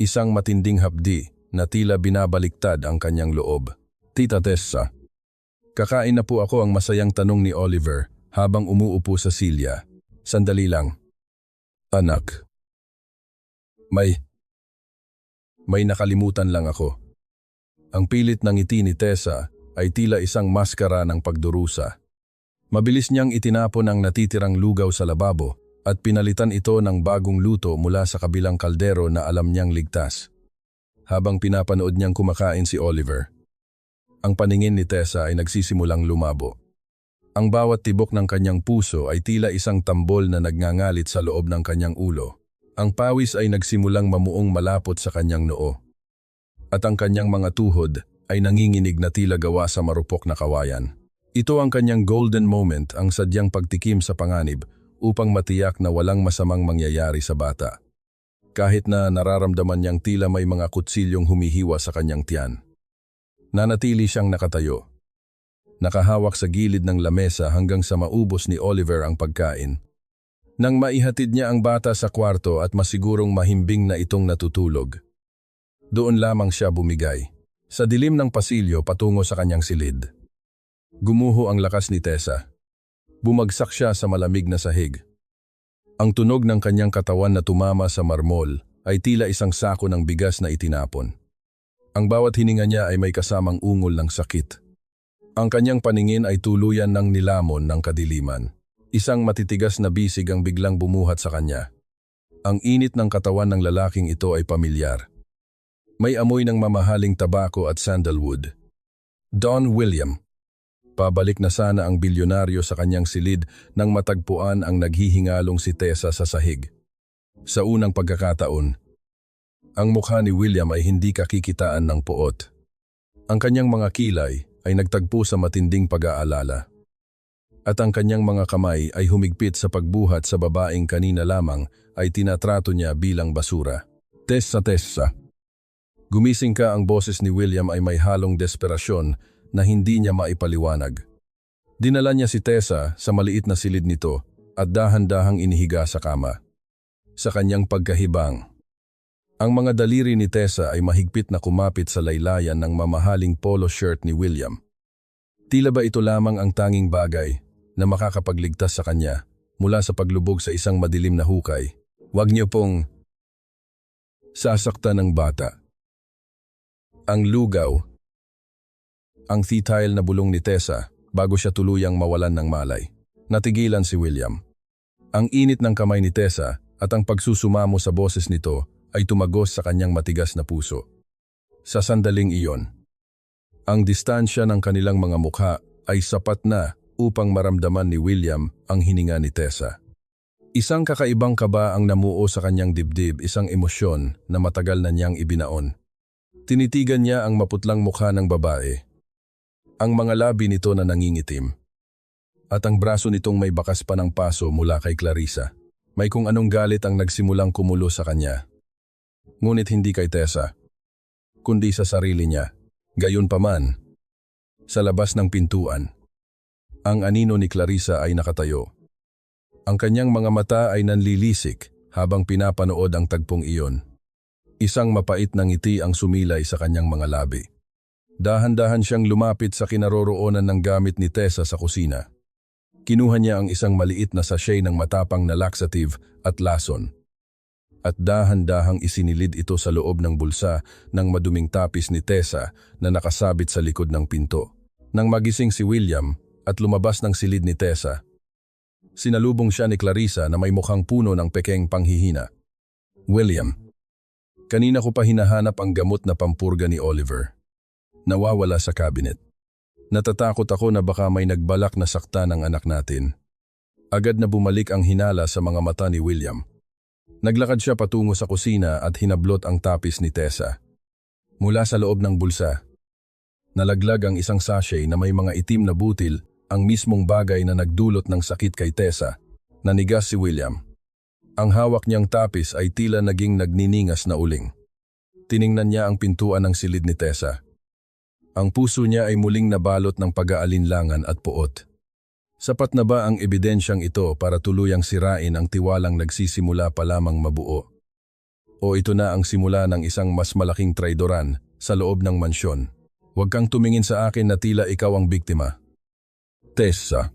Isang matinding hapdi na tila binabaliktad ang kanyang loob. Tita Tessa. Kakain na po ako, ang masayang tanong ni Oliver habang umuupo sa silya. Sandali lang. Anak. May nakalimutan lang ako. Ang pilit ng ngiti ni Tessa ay tila isang maskara ng pagdurusa. Mabilis niyang itinapon ang natitirang lugaw sa lababo at pinalitan ito ng bagong luto mula sa kabilang kaldero na alam niyang ligtas. Habang pinapanood niyang kumakain si Oliver, ang paningin ni Tessa ay nagsisimulang lumabo. Ang bawat tibok ng kanyang puso ay tila isang tambol na nagngangalit sa loob ng kanyang ulo. Ang pawis ay nagsimulang mamuong malapot sa kanyang noo. At ang kanyang mga tuhod ay nanginginig na tila gawa sa marupok na kawayan. Ito ang kanyang golden moment, ang sadyang pagtikim sa panganib upang matiyak na walang masamang mangyayari sa bata. Kahit na nararamdaman niyang tila may mga kutsilyong humihiwa sa kanyang tiyan. Nanatili siyang nakatayo. Nakahawak sa gilid ng lamesa hanggang sa maubos ni Oliver ang pagkain. Nang maihatid niya ang bata sa kwarto at masigurong mahimbing na itong natutulog, doon lamang siya bumigay. Sa dilim ng pasilyo patungo sa kanyang silid. Gumuho ang lakas ni Tessa. Bumagsak siya sa malamig na sahig. Ang tunog ng kanyang katawan na tumama sa marmol ay tila isang sako ng bigas na itinapon. Ang bawat hininga niya ay may kasamang ungol ng sakit. Ang kanyang paningin ay tuluyan ng nilamon ng kadiliman. Isang matitigas na bisig ang biglang bumuhat sa kanya. Ang init ng katawan ng lalaking ito ay pamilyar. May amoy ng mamahaling tabako at sandalwood. Don William. Pabalik na sana ang bilyonaryo sa kanyang silid nang matagpuan ang naghihingalong si Tessa sa sahig. Sa unang pagkakataon, ang mukha ni William ay hindi kakikitaan ng puot. Ang kanyang mga kilay ay nagtagpo sa matinding pag-aalala. At ang kanyang mga kamay ay humigpit sa pagbuhat sa babaeng kanina lamang ay tinatrato niya bilang basura. Tessa, Tessa. Gumising ka, ang boses ni William ay may halong desperasyon na hindi niya maipaliwanag. Dinala niya si Tessa sa maliit na silid nito at dahan-dahang inihiga sa kama. Sa kanyang pagkahibang, ang mga daliri ni Tessa ay mahigpit na kumapit sa laylayan ng mamahaling polo shirt ni William. Tila ba ito lamang ang tanging bagay na makakapagligtas sa kanya mula sa paglubog sa isang madilim na hukay? Huwag niyo pong sasaktan ng bata. Ang lugaw, ang futile na bulong ni Tessa bago siya tuluyang mawalan ng malay. Natigilan si William. Ang init ng kamay ni Tessa at ang pagsusumamo sa boses nito ay tumagos sa kanyang matigas na puso. Sa sandaling iyon, ang distansya ng kanilang mga mukha ay sapat na upang maramdaman ni William ang hininga ni Tessa. Isang kakaibang kaba ang namuo sa kanyang dibdib, isang emosyon na matagal na niyang ibinaon. Tinitigan niya ang maputlang mukha ng babae. Ang mga labi nito na nangingitim. At ang braso nitong may bakas pa ng paso mula kay Clarissa. May kung anong galit ang nagsimulang kumulo sa kanya. Ngunit hindi kay Tessa, kundi sa sarili niya. Gayunpaman, sa labas ng pintuan, ang anino ni Clarissa ay nakatayo. Ang kanyang mga mata ay nanlilisik habang pinapanood ang tagpong iyon. Isang mapait na ngiti ang sumilay sa kanyang mga labi. Dahan-dahan siyang lumapit sa kinaroroonan ng gamit ni Tessa sa kusina. Kinuha niya ang isang maliit na sachet ng matapang na laxative at lason. At dahan-dahang isinilid ito sa loob ng bulsa ng maduming tapis ni Tessa na nakasabit sa likod ng pinto. Nang magising si William at lumabas ng silid ni Tessa, sinalubong siya ni Clarissa na may mukhang puno ng pekeng panghihina. William, kanina ko pa hinahanap ang gamot na pampurga ni Oliver. Nawawala sa cabinet. Natatakot ako na baka may nagbalak na sakta ng anak natin. Agad na bumalik ang hinala sa mga mata ni William. Naglakad siya patungo sa kusina at hinablot ang tapis ni Tessa. Mula sa loob ng bulsa, nalaglag ang isang sachet na may mga itim na butil, ang mismong bagay na nagdulot ng sakit kay Tessa. Nanigas si William. Ang hawak niyang tapis ay tila naging nagniningas na uling. Tiningnan niya ang pintuan ng silid ni Tessa. Ang puso niya ay muling nabalot ng pag-aalinlangan at puot. Sapat na ba ang ebidensyang ito para tuluyang sirain ang tiwalang nagsisimula pa lamang mabuo? O ito na ang simula ng isang mas malaking traidoran sa loob ng mansyon? Huwag kang tumingin sa akin na tila ikaw ang biktima. Tessa,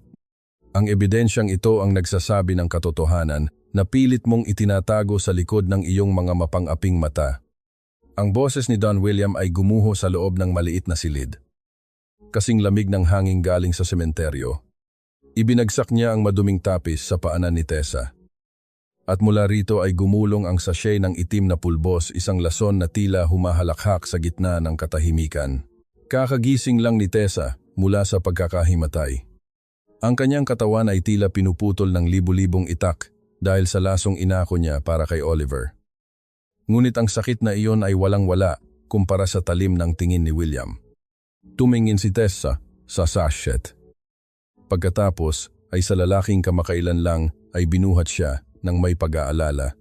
ang ebidensyang ito ang nagsasabi ng katotohanan na pilit mong itinatago sa likod ng iyong mga mapang-aping mata. Ang boses ni Don William ay gumuho sa loob ng maliit na silid. Kasing lamig ng hangin galing sa sementeryo. Ibinagsak niya ang maduming tapis sa paanan ni Tessa. At mula rito ay gumulong ang sachet ng itim na pulbos, isang lason na tila humahalakhak sa gitna ng katahimikan. Kakagising lang ni Tessa mula sa pagkakahimatay. Ang kanyang katawan ay tila pinuputol ng libu-libong itak dahil sa lasong inako niya para kay Oliver. Ngunit ang sakit na iyon ay walang-wala kumpara sa talim ng tingin ni William. Tumingin si Tessa sa sachet. Pagkatapos ay sa lalaking kamakailan lang ay binuhat siya ng may pag-aalala.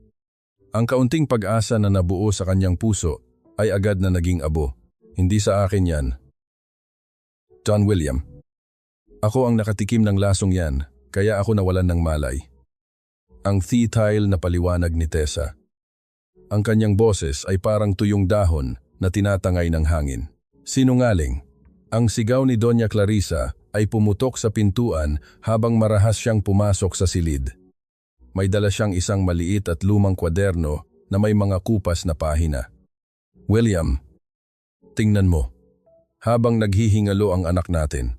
Ang kaunting pag-asa na nabuo sa kanyang puso ay agad na naging abo. Hindi sa akin yan. Don William, ako ang nakatikim ng lasong yan, kaya ako nawalan ng malay. Ang futile na paliwanag ni Tessa. Ang kanyang boses ay parang tuyong dahon na tinatangay ng hangin. Sinungaling. Ang sigaw ni Doña Clarissa ay pumutok sa pintuan habang marahas siyang pumasok sa silid. May dala siyang isang maliit at lumang kwaderno na may mga kupas na pahina. William, tingnan mo. Habang naghihingalo ang anak natin.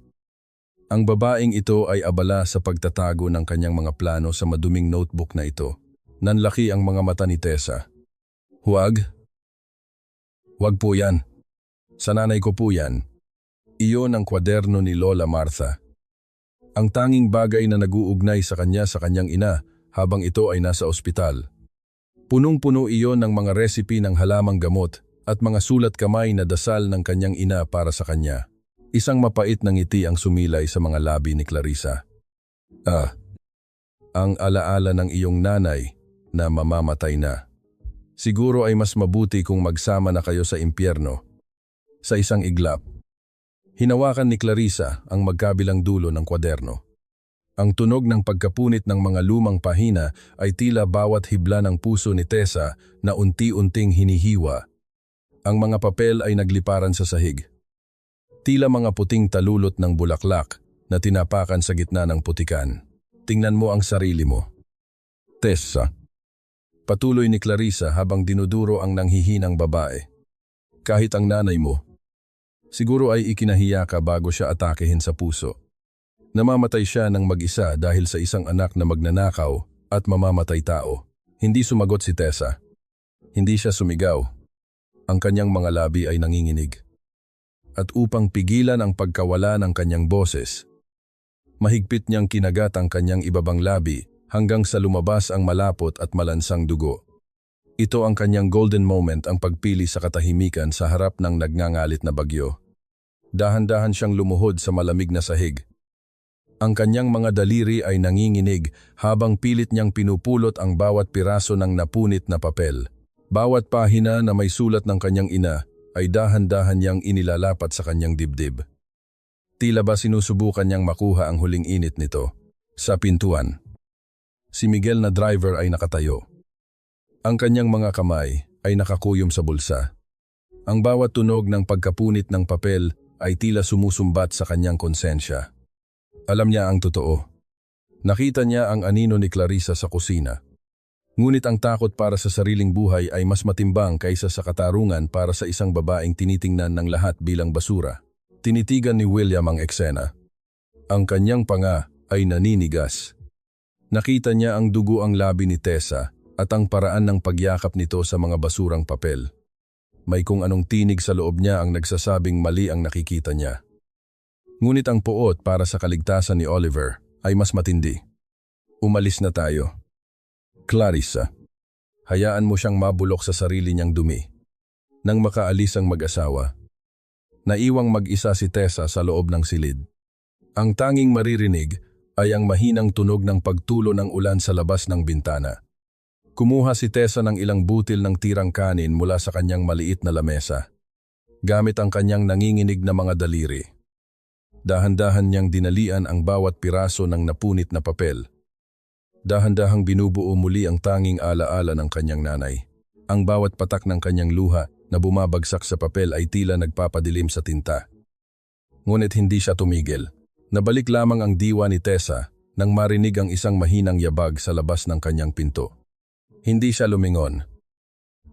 Ang babaeng ito ay abala sa pagtatago ng kanyang mga plano sa maduming notebook na ito. Nanlaki ang mga mata ni Tessa. Huwag. Huwag po yan. Sa nanay ko po yan. Iyon ang kwaderno ni Lola Martha. Ang tanging bagay na naguugnay sa kanyang ina habang ito ay nasa ospital. Punong-puno iyon ng mga recipe ng halamang gamot at mga sulat kamay na dasal ng kanyang ina para sa kanya. Isang mapait na ngiti ang sumilay sa mga labi ni Clarissa. Ang alaala ng iyong nanay na mamamatay na. Siguro ay mas mabuti kung magsama na kayo sa impyerno. Sa isang iglap. Hinawakan ni Clarissa ang magkabilang dulo ng kwaderno. Ang tunog ng pagkapunit ng mga lumang pahina ay tila bawat hibla ng puso ni Tessa na unti-unting hinihiwa. Ang mga papel ay nagliparan sa sahig. Tila mga puting talulot ng bulaklak na tinapakan sa gitna ng putikan. Tingnan mo ang sarili mo. Tessa. Patuloy ni Clarissa habang dinuduro ang nanghihinang babae. Kahit ang nanay mo. Siguro ay ikinahiya ka bago siya atakehin sa puso. Namamatay siya ng mag-isa dahil sa isang anak na magnanakaw at mamamatay tao. Hindi sumagot si Tessa. Hindi siya sumigaw. Ang kanyang mga labi ay nanginginig. At upang pigilan ang pagkawala ng kanyang boses, mahigpit niyang kinagat ang kanyang ibabang labi hanggang sa lumabas ang malapot at malansang dugo. Ito ang kanyang golden moment, ang pagpili sa katahimikan sa harap ng nagngangalit na bagyo. Dahan-dahan siyang lumuhod sa malamig na sahig. Ang kanyang mga daliri ay nanginginig habang pilit niyang pinupulot ang bawat piraso ng napunit na papel. Bawat pahina na may sulat ng kanyang ina ay dahan-dahan niyang inilalapat sa kanyang dibdib. Tila ba sinusubukan niyang makuha ang huling init nito? Sa pintuan, si Miguel na driver ay nakatayo. Ang kanyang mga kamay ay nakakuyom sa bulsa. Ang bawat tunog ng pagkapunit ng papel ay tila sumusumbat sa kanyang konsensya. Alam niya ang totoo. Nakita niya ang anino ni Clarissa sa kusina. Ngunit ang takot para sa sariling buhay ay mas matimbang kaysa sa katarungan para sa isang babaeng tinitingnan ng lahat bilang basura. Tinitigan ni William ang eksena. Ang kanyang panga ay naninigas. Nakita niya ang dugo ang labi ni Tessa at ang paraan ng pagyakap nito sa mga basurang papel. May kung anong tinig sa loob niya ang nagsasabing mali ang nakikita niya. Ngunit ang puot para sa kaligtasan ni Oliver ay mas matindi. Umalis na tayo. Clarissa, hayaan mo siyang mabulok sa sarili niyang dumi. Nang makaalis ang mag-asawa, naiwang mag-isa si Tessa sa loob ng silid. Ang tanging maririnig ay ang mahinang tunog ng pagtulo ng ulan sa labas ng bintana. Kumuha si Tessa ng ilang butil ng tirang kanin mula sa kanyang maliit na lamesa, gamit ang kanyang nanginginig na mga daliri. Dahan-dahan niyang dinalian ang bawat piraso ng napunit na papel. Dahan-dahang binubuo muli ang tanging alaala ng kanyang nanay. Ang bawat patak ng kanyang luha na bumabagsak sa papel ay tila nagpapadilim sa tinta. Ngunit hindi siya tumigil. Nabalik lamang ang diwa ni Tessa nang marinig ang isang mahinang yabag sa labas ng kanyang pinto. Hindi siya lumingon.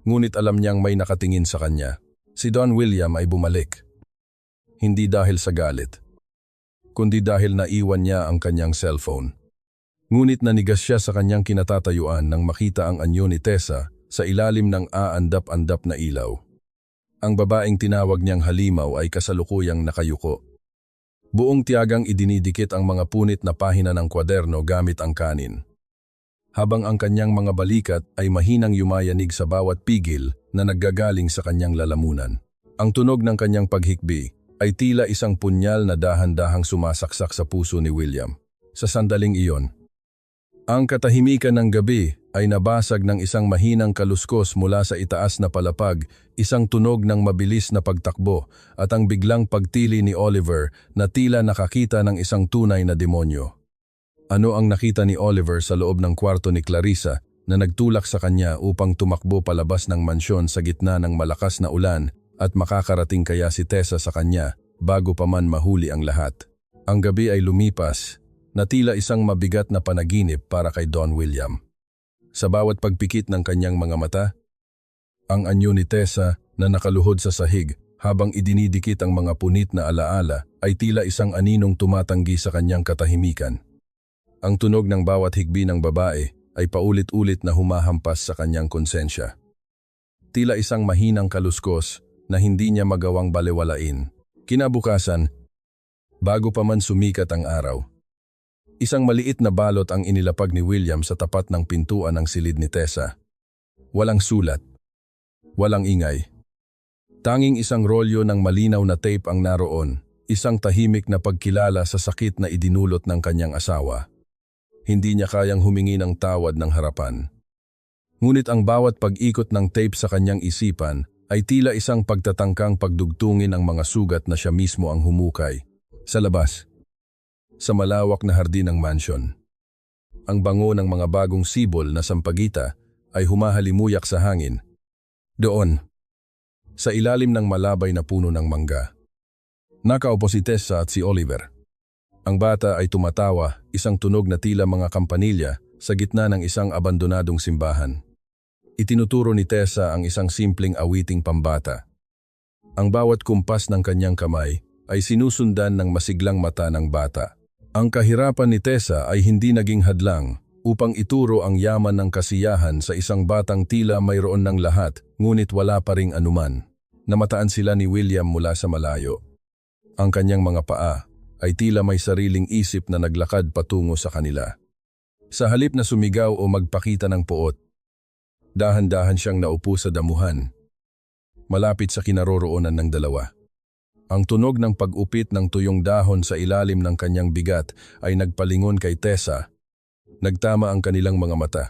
Ngunit alam niyang may nakatingin sa kanya. Si Don William ay bumalik. Hindi dahil sa galit, kundi dahil naiwan niya ang kanyang cellphone. Ngunit nanigas siya sa kanyang kinatatayuan nang makita ang anyo ni Tessa sa ilalim ng aandap-andap na ilaw. Ang babaeng tinawag niyang halimaw ay kasalukuyang nakayuko. Buong tiyagang idinidikit ang mga punit na pahina ng kwaderno gamit ang kanin. Habang ang kanyang mga balikat ay mahinang yumayanig sa bawat pigil na naggagaling sa kanyang lalamunan. Ang tunog ng kanyang paghikbi ay tila isang punyal na dahan-dahang sumasaksak sa puso ni William. Sa sandaling iyon, ang katahimikan ng gabi ay nabasag ng isang mahinang kaluskos mula sa itaas na palapag, isang tunog ng mabilis na pagtakbo at ang biglang pagtili ni Oliver na tila nakakita ng isang tunay na demonyo. Ano ang nakita ni Oliver sa loob ng kwarto ni Clarissa na nagtulak sa kanya upang tumakbo palabas ng mansyon sa gitna ng malakas na ulan at makakarating kaya si Tessa sa kanya bago pa man mahuli ang lahat? Ang gabi ay lumipas na tila isang mabigat na panaginip para kay Don William. Sa bawat pagpikit ng kanyang mga mata, ang anyo ni Tessa na nakaluhod sa sahig habang idinidikit ang mga punit na alaala ay tila isang aninong tumatanggi sa kanyang katahimikan. Ang tunog ng bawat higbi ng babae ay paulit-ulit na humahampas sa kanyang konsensya. Tila isang mahinang kaluskos na hindi niya magawang balewalain. Kinabukasan, bago pa man sumikat ang araw, isang maliit na balot ang inilapag ni William sa tapat ng pintuan ng silid ni Tessa. Walang sulat, walang ingay. Tanging isang rolyo ng malinaw na tape ang naroon, isang tahimik na pagkilala sa sakit na idinulot ng kanyang asawa. Hindi niya kayang humingi ng tawad ng harapan. Ngunit ang bawat pag-ikot ng tape sa kanyang isipan ay tila isang pagtatangkang pagdugtungin ang mga sugat na siya mismo ang humukay. Sa labas, sa malawak na hardin ng mansyon, ang bango ng mga bagong sibol na sampagita ay humahalimuyak sa hangin. Doon, sa ilalim ng malabay na puno ng mangga, nakaupo si Tessa at si Oliver. Ang bata ay tumatawa, isang tunog na tila mga kampanilya sa gitna ng isang abandonadong simbahan. Itinuturo ni Tessa ang isang simpleng awiting pambata. Ang bawat kumpas ng kanyang kamay ay sinusundan ng masiglang mata ng bata. Ang kahirapan ni Tessa ay hindi naging hadlang upang ituro ang yaman ng kasiyahan sa isang batang tila mayroon ng lahat ngunit wala pa ring anuman. Namataan sila ni William mula sa malayo. Ang kanyang mga paa ay tila may sariling isip na naglakad patungo sa kanila. Sa halip na sumigaw o magpakita ng puot, dahan-dahan siyang naupo sa damuhan, malapit sa kinaroroonan ng dalawa. Ang tunog ng pag-upit ng tuyong dahon sa ilalim ng kanyang bigat ay nagpalingon kay Tessa. Nagtama ang kanilang mga mata.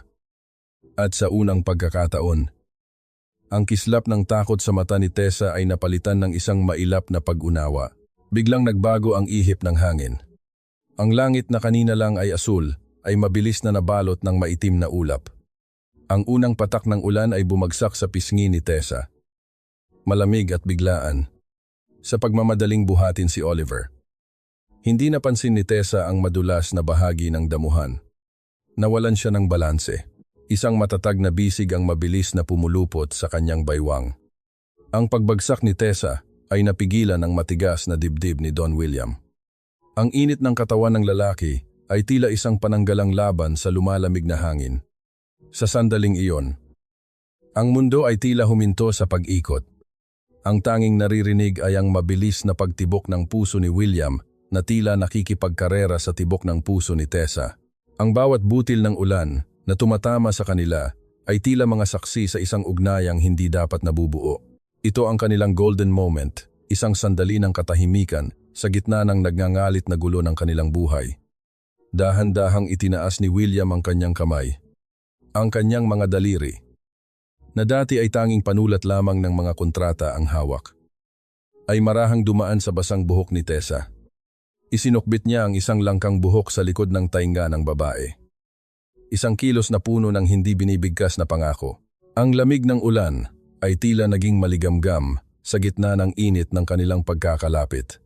At sa unang pagkakataon, ang kislap ng takot sa mata ni Tessa ay napalitan ng isang mailap na pag-unawa. Biglang nagbago ang ihip ng hangin. Ang langit na kanina lang ay asul, ay mabilis na nabalot ng maitim na ulap. Ang unang patak ng ulan ay bumagsak sa pisngi ni Tessa. Malamig at biglaan. Sa pagmamadaling buhatin si Oliver. Hindi napansin ni Tessa ang madulas na bahagi ng damuhan. Nawalan siya ng balanse. Isang matatag na bisig ang mabilis na pumulupot sa kanyang baywang. Ang pagbagsak ni Tessa ay napigilan ng matigas na dibdib ni Don William. Ang init ng katawan ng lalaki ay tila isang pananggalang laban sa lumalamig na hangin. Sa sandaling iyon, ang mundo ay tila huminto sa pag-ikot. Ang tanging naririnig ay ang mabilis na pagtibok ng puso ni William na tila nakikipagkarera sa tibok ng puso ni Tessa. Ang bawat butil ng ulan na tumatama sa kanila ay tila mga saksi sa isang ugnayang hindi dapat nabubuo. Ito ang kanilang golden moment, isang sandali ng katahimikan sa gitna ng nagngangalit na gulo ng kanilang buhay. Dahan-dahang itinaas ni William ang kanyang kamay. Ang kanyang mga daliri, na dati ay tanging panulat lamang ng mga kontrata ang hawak, ay marahang dumaan sa basang buhok ni Tessa. Isinukbit niya ang isang langkang buhok sa likod ng tainga ng babae. Isang kilos na puno ng hindi binibigkas na pangako. Ang lamig ng ulan ay tila naging maligamgam sa gitna ng init ng kanilang pagkakalapit.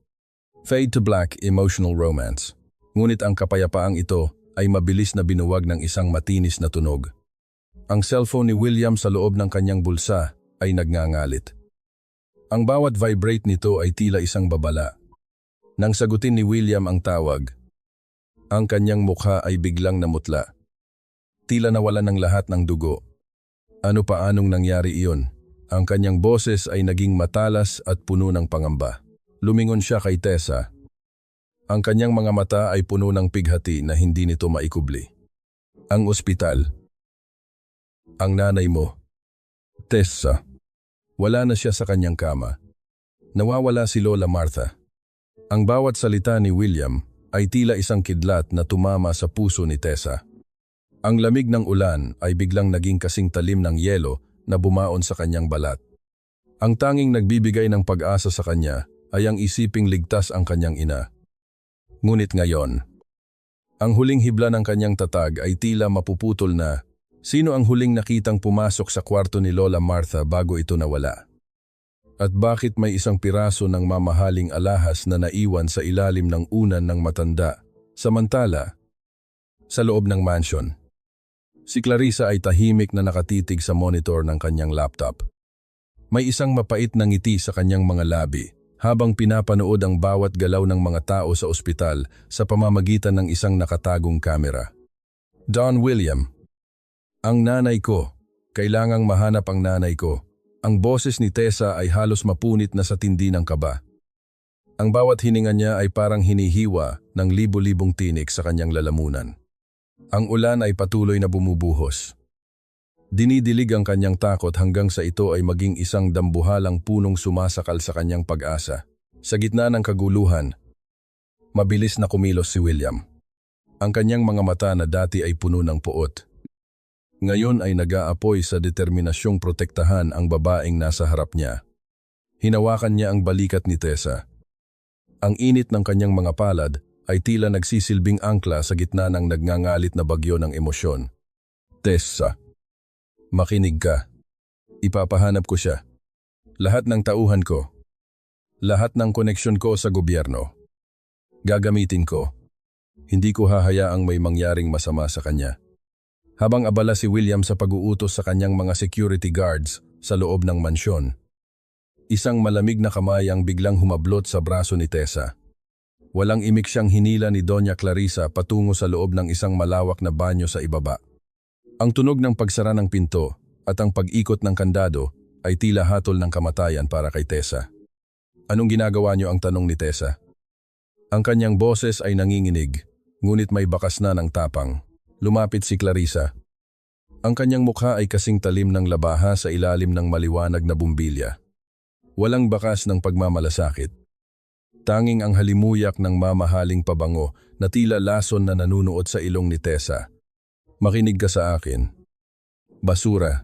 Fade to black emotional romance. Ngunit ang kapayapaang ito ay mabilis na binuwag ng isang matinis na tunog. Ang cellphone ni William sa loob ng kanyang bulsa ay nagngangalit. Ang bawat vibrate nito ay tila isang babala. Nang sagutin ni William ang tawag, ang kanyang mukha ay biglang namutla. Tila nawalan ng lahat ng dugo. Ano paanong nangyari iyon? Ang kanyang boses ay naging matalas at puno ng pangamba. Lumingon siya kay Tessa. Ang kanyang mga mata ay puno ng pighati na hindi nito maikubli. Ang ospital. Ang nanay mo. Tessa. Wala na siya sa kanyang kama. Nawawala si Lola Martha. Ang bawat salita ni William ay tila isang kidlat na tumama sa puso ni Tessa. Ang lamig ng ulan ay biglang naging kasing talim ng yelo na bumaon sa kanyang balat. Ang tanging nagbibigay ng pag-asa sa kanya ay ang isiping ligtas ang kanyang ina. Ngunit ngayon, ang huling hibla ng kanyang tatag ay tila mapuputol na. Sino ang huling nakitang pumasok sa kwarto ni Lola Martha bago ito nawala? At bakit may isang piraso ng mamahaling alahas na naiwan sa ilalim ng unan ng matanda, samantala, sa loob ng mansion? Si Clarissa ay tahimik na nakatitig sa monitor ng kanyang laptop. May isang mapait na ngiti sa kanyang mga labi habang pinapanood ang bawat galaw ng mga tao sa ospital sa pamamagitan ng isang nakatagong kamera. Don William. Ang nanay ko. Kailangang mahanap ang nanay ko. Ang boses ni Tessa ay halos mapunit na sa tindi ng kaba. Ang bawat hininga niya ay parang hinihiwa ng libo-libong tinik sa kanyang lalamunan. Ang ulan ay patuloy na bumubuhos. Dinidilig ang kanyang takot hanggang sa ito ay maging isang dambuhalang punong sumasakal sa kanyang pag-asa. Sa gitna ng kaguluhan, mabilis na kumilos si William. Ang kanyang mga mata na dati ay puno ng puot. Ngayon ay nag-aapoy sa determinasyong protektahan ang babaeng nasa harap niya. Hinawakan niya ang balikat ni Tessa. Ang init ng kanyang mga palad ay tila nagsisilbing angkla sa gitna ng nagngangalit na bagyo ng emosyon. Tessa, makinig ka. Ipapahanap ko siya. Lahat ng tauhan ko. Lahat ng koneksyon ko sa gobyerno. Gagamitin ko. Hindi ko hahayaang may mangyaring masama sa kanya. Habang abala si William sa pag-uutos sa kanyang mga security guards sa loob ng mansyon, Isang malamig na kamay ang biglang humablot sa braso ni Tessa. Walang imik siyang hinila ni Doña Clarisa patungo sa loob ng isang malawak na banyo sa ibaba. Ang tunog ng pagsara ng pinto at ang pag-ikot ng kandado ay tila hatol ng kamatayan para kay Tessa. Anong ginagawa niyo, ang tanong ni Tessa? Ang kanyang boses ay nanginginig, ngunit may bakas na ng tapang. Lumapit si Clarisa. Ang kanyang mukha ay kasing talim ng labaha sa ilalim ng maliwanag na bumbilya. Walang bakas ng pagmamalasakit. Tanging ang halimuyak ng mamahaling pabango na tila lason na nanunuot sa ilong ni Tessa. Makinig ka sa akin. Basura.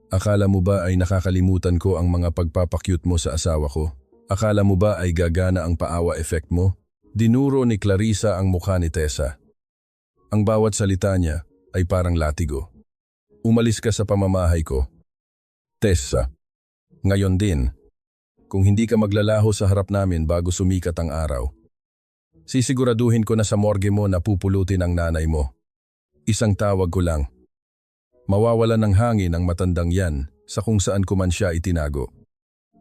Akala mo ba ay nakakalimutan ko ang mga pagpapakyut mo sa asawa ko? Akala mo ba ay gagana ang paawa effect mo? Dinuro ni Clarisa ang mukha ni Tessa. Ang bawat salita niya ay parang latigo. Umalis ka sa pamamahay ko. Tessa. Ngayon din. Kung hindi ka maglalaho sa harap namin bago sumikat ang araw, sisiguraduhin ko na sa morgue mo napupulutin ang nanay mo. Isang tawag ko lang. Mawawala ng hangin ang matandang yan sa kung saan ko man siya itinago.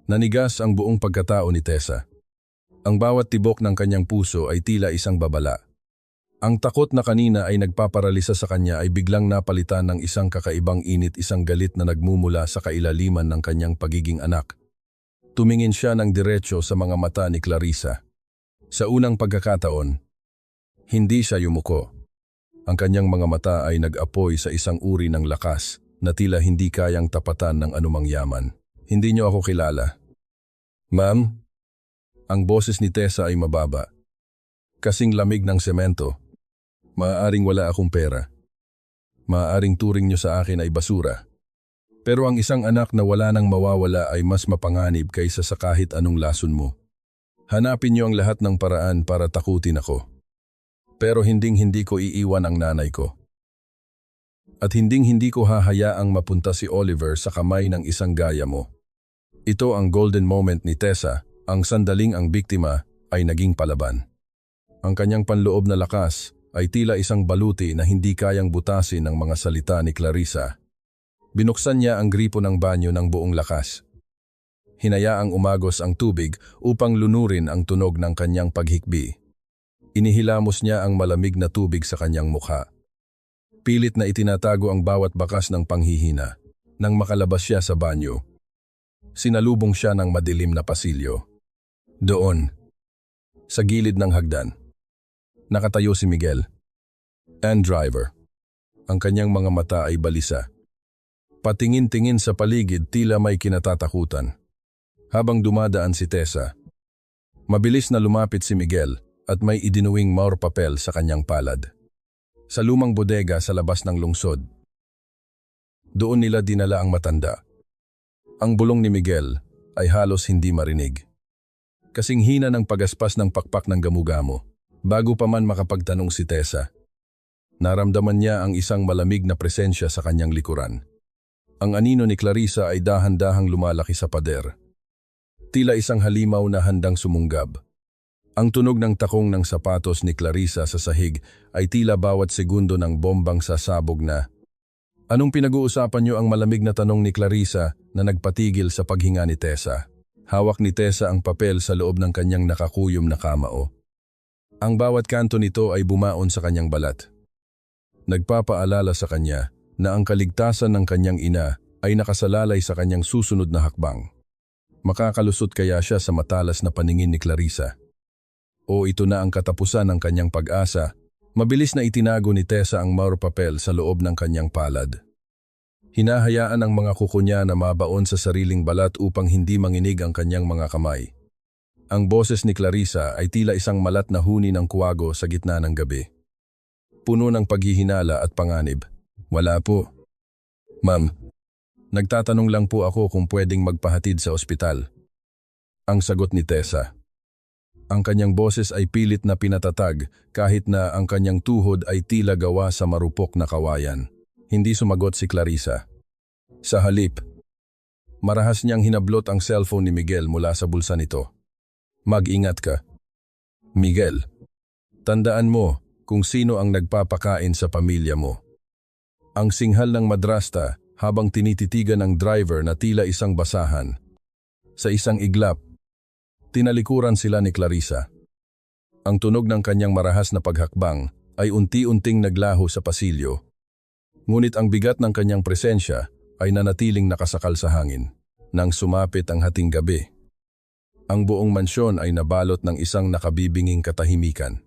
Nanigas ang buong pagkatao ni Tessa. Ang bawat tibok ng kanyang puso ay tila isang babala. Ang takot na kanina ay nagpaparalisa sa kanya ay biglang napalitan ng isang kakaibang init, isang galit na nagmumula sa kailaliman ng kanyang pagiging anak. Tumingin siya ng diretso sa mga mata ni Clarisa. Sa unang pagkakataon, hindi siya yumuko. Ang kanyang mga mata ay nag-apoy sa isang uri ng lakas na tila hindi kayang tapatan ng anumang yaman. Hindi niyo ako kilala. Ma'am? Ang boses ni Tessa ay mababa. Kasing lamig ng semento. Maaaring wala akong pera. Maaaring turing niyo sa akin ay basura. Pero ang isang anak na wala nang mawawala ay mas mapanganib kaysa sa kahit anong lason mo. Hanapin niyo ang lahat ng paraan para takutin ako. Pero hinding-hindi ko iiwan ang nanay ko. At hinding-hindi ko hahayaang mapunta si Oliver sa kamay ng isang gaya mo. Ito ang golden moment ni Tessa, ang sandaling ang biktima ay naging palaban. Ang kanyang panloob na lakas ay tila isang baluti na hindi kayang butasin ng mga salita ni Clarisa. Binuksan niya ang gripo ng banyo ng buong lakas. Hinayaang umagos ang tubig upang lunurin ang tunog ng kanyang paghikbi. Inihilamos niya ang malamig na tubig sa kanyang mukha. Pilit na itinatago ang bawat bakas ng panghihina. Nang makalabas siya sa banyo, sinalubong siya ng madilim na pasilyo. Doon, sa gilid ng hagdan, nakatayo si Miguel, and driver. Ang kanyang mga mata ay balisa. Patingin-tingin sa paligid, tila may kinatatakutan. Habang dumadaan si Tessa, mabilis na lumapit si Miguel at may idinuwing maor-papel sa kanyang palad. Sa lumang bodega sa labas ng lungsod. Doon nila dinala ang matanda. Ang bulong ni Miguel ay halos hindi marinig. Kasing hina ng pagaspas ng pakpak ng gamugamo. Bago pa man makapagtanong si Tessa, naramdaman niya ang isang malamig na presensya sa kanyang likuran. Ang anino ni Clarisa ay dahan-dahang lumalaki sa pader. Tila isang halimaw na handang sumunggab. Ang tunog ng takong ng sapatos ni Clarisa sa sahig ay tila bawat segundo ng bombang sasabog na. Anong pinag-uusapan niyo, ang malamig na tanong ni Clarisa na nagpatigil sa paghinga ni Tessa. Hawak ni Tessa ang papel sa loob ng kanyang nakakuyom na kamao. Ang bawat kanto nito ay bumaon sa kanyang balat. Nagpapaalala sa kanya na ang kaligtasan ng kanyang ina ay nakasalalay sa kanyang susunod na hakbang. Makakalusot kaya siya sa matalas na paningin ni Clarisa? O ito na ang katapusan ng kanyang pag-asa? Mabilis na itinago ni Tessa ang maor-papel sa loob ng kanyang palad. Hinahayaan ang mga kuko niya na mabaon sa sariling balat upang hindi manginig ang kanyang mga kamay. Ang boses ni Clarisa ay tila isang malat na huni ng kuwago sa gitna ng gabi. Puno ng paghihinala at panganib. Wala po. Ma'am, nagtatanong lang po ako kung pwedeng magpahatid sa ospital. Ang sagot ni Tessa. Ang kanyang boses ay pilit na pinatatag kahit na ang kanyang tuhod ay tila gawa sa marupok na kawayan. Hindi sumagot si Clarisa. Sa halip, marahas niyang hinablot ang cellphone ni Miguel mula sa bulsa nito. Mag-ingat ka. Miguel, tandaan mo kung sino ang nagpapakain sa pamilya mo. Ang singhal ng madrasta habang tinititigan ng driver na tila isang basahan. Sa isang iglap, tinalikuran sila ni Clarissa. Ang tunog ng kanyang marahas na paghakbang ay unti-unting naglaho sa pasilyo. Ngunit ang bigat ng kanyang presensya ay nanatiling nakasakal sa hangin. Nang sumapit ang hating gabi, ang buong mansyon ay nabalot ng isang nakabibinging katahimikan.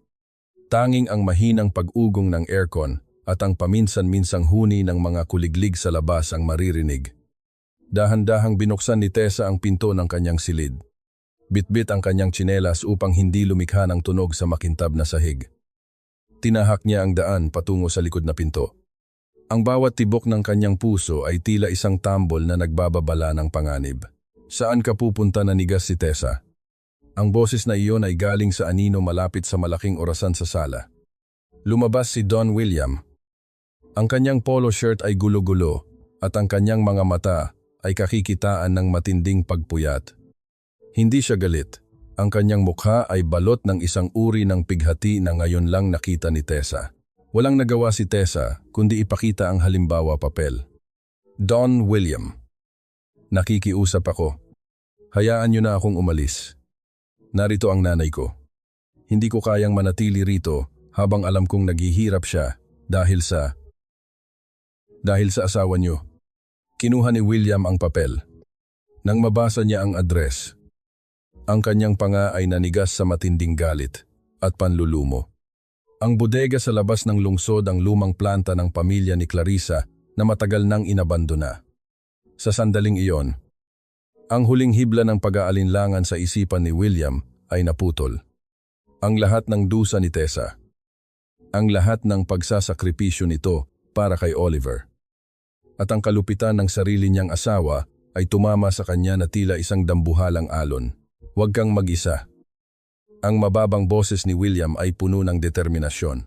Tanging ang mahinang pag-ugong ng aircon at ang paminsan-minsang huni ng mga kuliglig sa labas ang maririnig. Dahan-dahang binuksan ni Tessa ang pinto ng kanyang silid. Bitbit ang kanyang tsinelas upang hindi lumikha ng tunog sa makintab na sahig. Tinahak niya ang daan patungo sa likod na pinto. Ang bawat tibok ng kanyang puso ay tila isang tambol na nagbababala ng panganib. Saan ka pupunta, nanigas si Tessa? Ang boses na iyon ay galing sa anino malapit sa malaking orasan sa sala. Lumabas si Don William. Ang kanyang polo shirt ay gulo-gulo at ang kanyang mga mata ay kakikitaan ng matinding pagpuyat. Hindi siya galit. Ang kanyang mukha ay balot ng isang uri ng pighati na ngayon lang nakita ni Tessa. Walang nagawa si Tessa kundi ipakita ang halimbawa papel. Don William. Nakikiusap ako. Hayaan niyo na akong umalis. Narito ang nanay ko. Hindi ko kayang manatili rito habang alam kong naghihirap siya dahil sa asawa niyo. Kinuha ni William ang papel. Nang mabasa niya ang address, ang kanyang panga ay nanigas sa matinding galit at panlulumo. Ang bodega sa labas ng lungsod ang lumang planta ng pamilya ni Clarissa na matagal nang inabandona. Sa sandaling iyon, ang huling hibla ng pag-aalinlangan sa isipan ni William ay naputol. Ang lahat ng dusa ni Tessa. Ang lahat ng pagsasakripisyo nito para kay Oliver. At ang kalupitan ng sarili niyang asawa ay tumama sa kanya na tila isang dambuhalang alon. Huwag kang mag-isa. Ang mababang boses ni William ay puno ng determinasyon.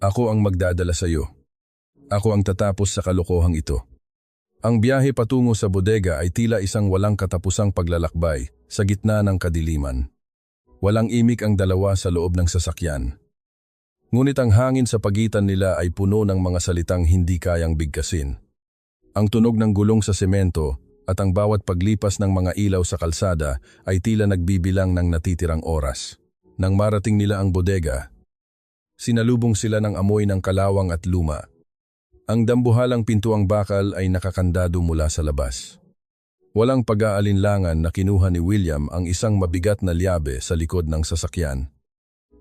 Ako ang magdadala sa iyo. Ako ang tatapos sa kalokohang ito. Ang biyahe patungo sa bodega ay tila isang walang katapusang paglalakbay sa gitna ng kadiliman. Walang imik ang dalawa sa loob ng sasakyan. Ngunit ang hangin sa pagitan nila ay puno ng mga salitang hindi kayang bigkasin. Ang tunog ng gulong sa semento at ang bawat paglipas ng mga ilaw sa kalsada ay tila nagbibilang ng natitirang oras. Nang marating nila ang bodega, sinalubong sila ng amoy ng kalawang at luma. Ang dambuhalang pintuang bakal ay nakakandado mula sa labas. Walang pag-aalinlangan na kinuha ni William ang isang mabigat na lyabe sa likod ng sasakyan.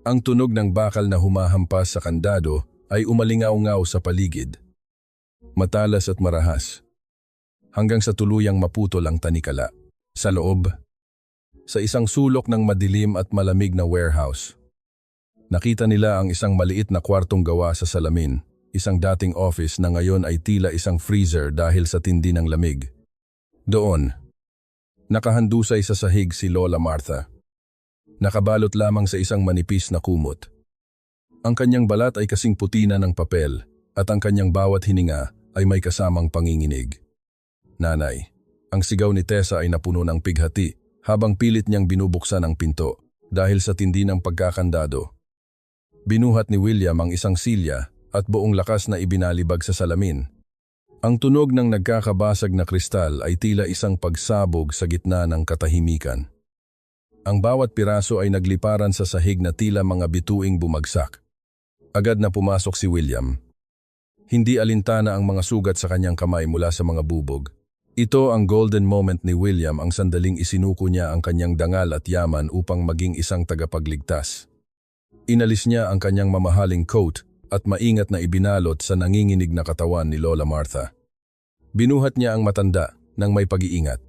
Ang tunog ng bakal na humahampas sa kandado ay umalingaw-ngaw sa paligid. Matalas at marahas. Hanggang sa tuluyang maputol ang tanikala. Sa loob, sa isang sulok ng madilim at malamig na warehouse, nakita nila ang isang maliit na kwartong gawa sa salamin, isang dating office na ngayon ay tila isang freezer dahil sa tindi ng lamig. Doon, nakahandusay sa sahig si Lola Martha. Nakabalot lamang sa isang manipis na kumot. Ang kanyang balat ay kasing puti na ng papel at ang kanyang bawat hininga ay may kasamang panginginig. Nanay, ang sigaw ni Tessa ay napuno ng pighati habang pilit niyang binubuksan ang pinto dahil sa tindi ng pagkakandado. Binuhat ni William ang isang silya at buong lakas na ibinalibag sa salamin. Ang tunog ng nagkakabasag na kristal ay tila isang pagsabog sa gitna ng katahimikan. Ang bawat piraso ay nagliparan sa sahig na tila mga bituing bumagsak. Agad na pumasok si William. Hindi alintana ang mga sugat sa kanyang kamay mula sa mga bubog. Ito ang golden moment ni William, ang sandaling isinuko niya ang kanyang dangal at yaman upang maging isang tagapagligtas. Inalis niya ang kanyang mamahaling coat at maingat na ibinalot sa nanginginig na katawan ni Lola Martha. Binuhat niya ang matanda ng may pag-iingat.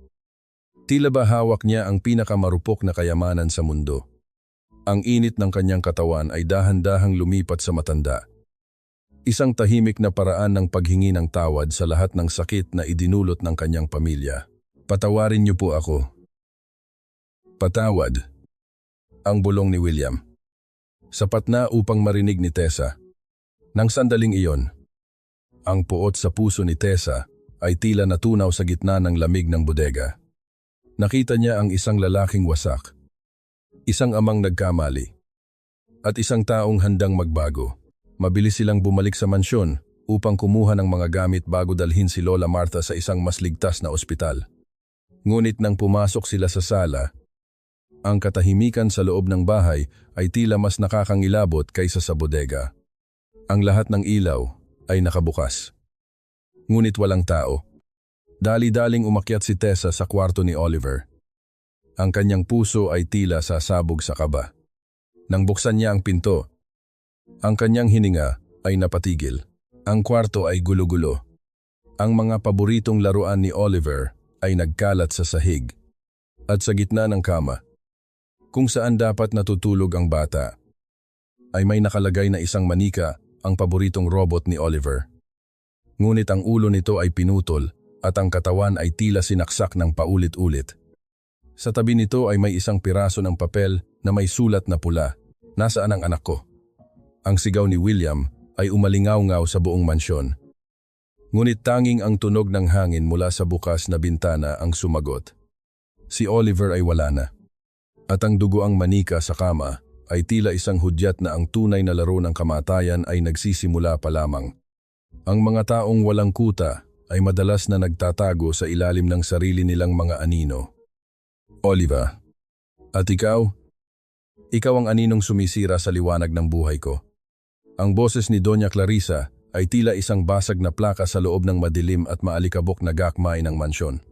Tila ba hawak niya ang pinakamarupok na kayamanan sa mundo. Ang init ng kanyang katawan ay dahan-dahang lumipat sa matanda. Isang tahimik na paraan ng paghingi ng tawad sa lahat ng sakit na idinulot ng kanyang pamilya. Patawarin niyo po ako. Patawad. Ang bulong ni William. Sapat na upang marinig ni Tessa. Nang sandaling iyon, ang puot sa puso ni Tessa ay tila natunaw sa gitna ng lamig ng bodega. Nakita niya ang isang lalaking wasak, isang amang nagkamali, at isang taong handang magbago. Mabilis silang bumalik sa mansyon upang kumuha ng mga gamit bago dalhin si Lola Martha sa isang mas ligtas na ospital. Ngunit nang pumasok sila sa sala, ang katahimikan sa loob ng bahay ay tila mas nakakangilabot kaysa sa bodega. Ang lahat ng ilaw ay nakabukas. Ngunit walang tao. Dali-daling umakyat si Tessa sa kwarto ni Oliver. Ang kanyang puso ay tila sasabog sa kaba. Nang buksan niya ang pinto, ang kanyang hininga ay napatigil. Ang kwarto ay gulo-gulo. Ang mga paboritong laruan ni Oliver ay nagkalat sa sahig. At sa gitna ng kama, kung saan dapat natutulog ang bata, ay may nakalagay na isang manika, ang paboritong robot ni Oliver. Ngunit ang ulo nito ay pinutol at ang katawan ay tila sinaksak ng paulit-ulit. Sa tabi nito ay may isang piraso ng papel na may sulat na pula, "Nasaan ang anak ko?" Ang sigaw ni William ay umalingaw-ngaw sa buong mansyon. Ngunit tanging ang tunog ng hangin mula sa bukas na bintana ang sumagot. Si Oliver ay wala na. At ang dugoang manika sa kama ay tila isang hudyat na ang tunay na laro ng kamatayan ay nagsisimula pa lamang. Ang mga taong walang kuta ay madalas na nagtatago sa ilalim ng sarili nilang mga anino. Oliver, at ikaw? Ikaw ang aninong sumisira sa liwanag ng buhay ko. Ang boses ni Doña Clarissa ay tila isang basag na plaka sa loob ng madilim at maalikabok na gakmay ng mansyon.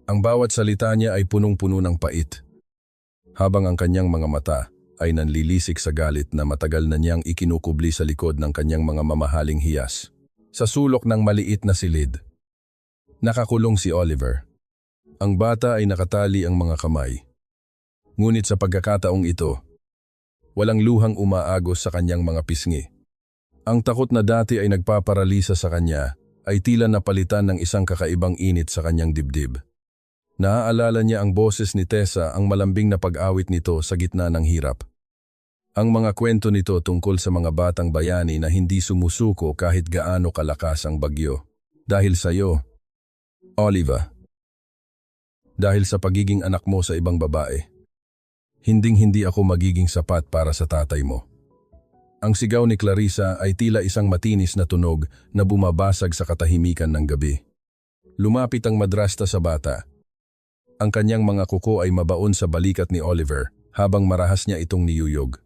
Ang bawat salita niya ay punong-puno ng pait, habang ang kanyang mga mata ay nanlilisik sa galit na matagal na niyang ikinukubli sa likod ng kanyang mga mamahaling hiyas. Sa sulok ng maliit na silid, nakakulong si Oliver. Ang bata ay nakatali ang mga kamay. Ngunit sa pagkakataong ito, walang luhang umaagos sa kanyang mga pisngi. Ang takot na dati ay nagpaparalisa sa kanya ay tila napalitan ng isang kakaibang init sa kanyang dibdib. Naaalala niya ang boses ni Tessa, ang malambing na pag-awit nito sa gitna ng hirap. Ang mga kwento nito tungkol sa mga batang bayani na hindi sumusuko kahit gaano kalakas ang bagyo. Dahil sa iyo, Oliver. Dahil sa pagiging anak mo sa ibang babae. Hinding-hindi ako magiging sapat para sa tatay mo. Ang sigaw ni Clarissa ay tila isang matinis na tunog na bumabasag sa katahimikan ng gabi. Lumapit ang madrasta sa bata. Ang kanyang mga kuko ay mabaon sa balikat ni Oliver habang marahas niya itong niyuyog.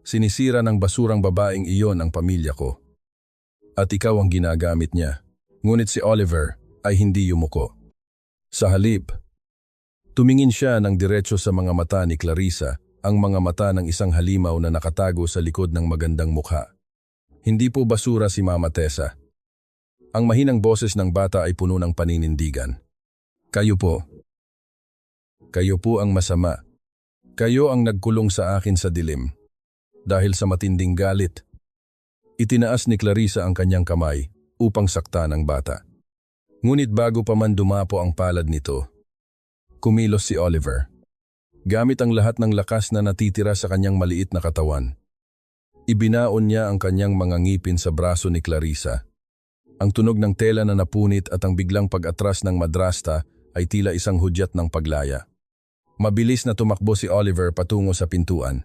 Sinisira ng basurang babaeng iyon ang pamilya ko. At ikaw ang ginagamit niya. Ngunit si Oliver ay hindi yumuko. Sa halip, tumingin siya ng diretso sa mga mata ni Clarissa, ang mga mata ng isang halimaw na nakatago sa likod ng magandang mukha. Hindi po basura si Mama Tessa. Ang mahinang boses ng bata ay puno ng paninindigan. Kayo po ang masama. Kayo ang nagkulong sa akin sa dilim. Dahil sa matinding galit, itinaas ni Clarissa ang kanyang kamay upang saktan ang bata. Ngunit bago pa man dumapo ang palad nito, kumilos si Oliver. Gamit ang lahat ng lakas na natitira sa kanyang maliit na katawan, ibinaon niya ang kanyang mga ngipin sa braso ni Clarissa. Ang tunog ng tela na napunit at ang biglang pag-atras ng madrasta ay tila isang hudyat ng paglaya. Mabilis na tumakbo si Oliver patungo sa pintuan.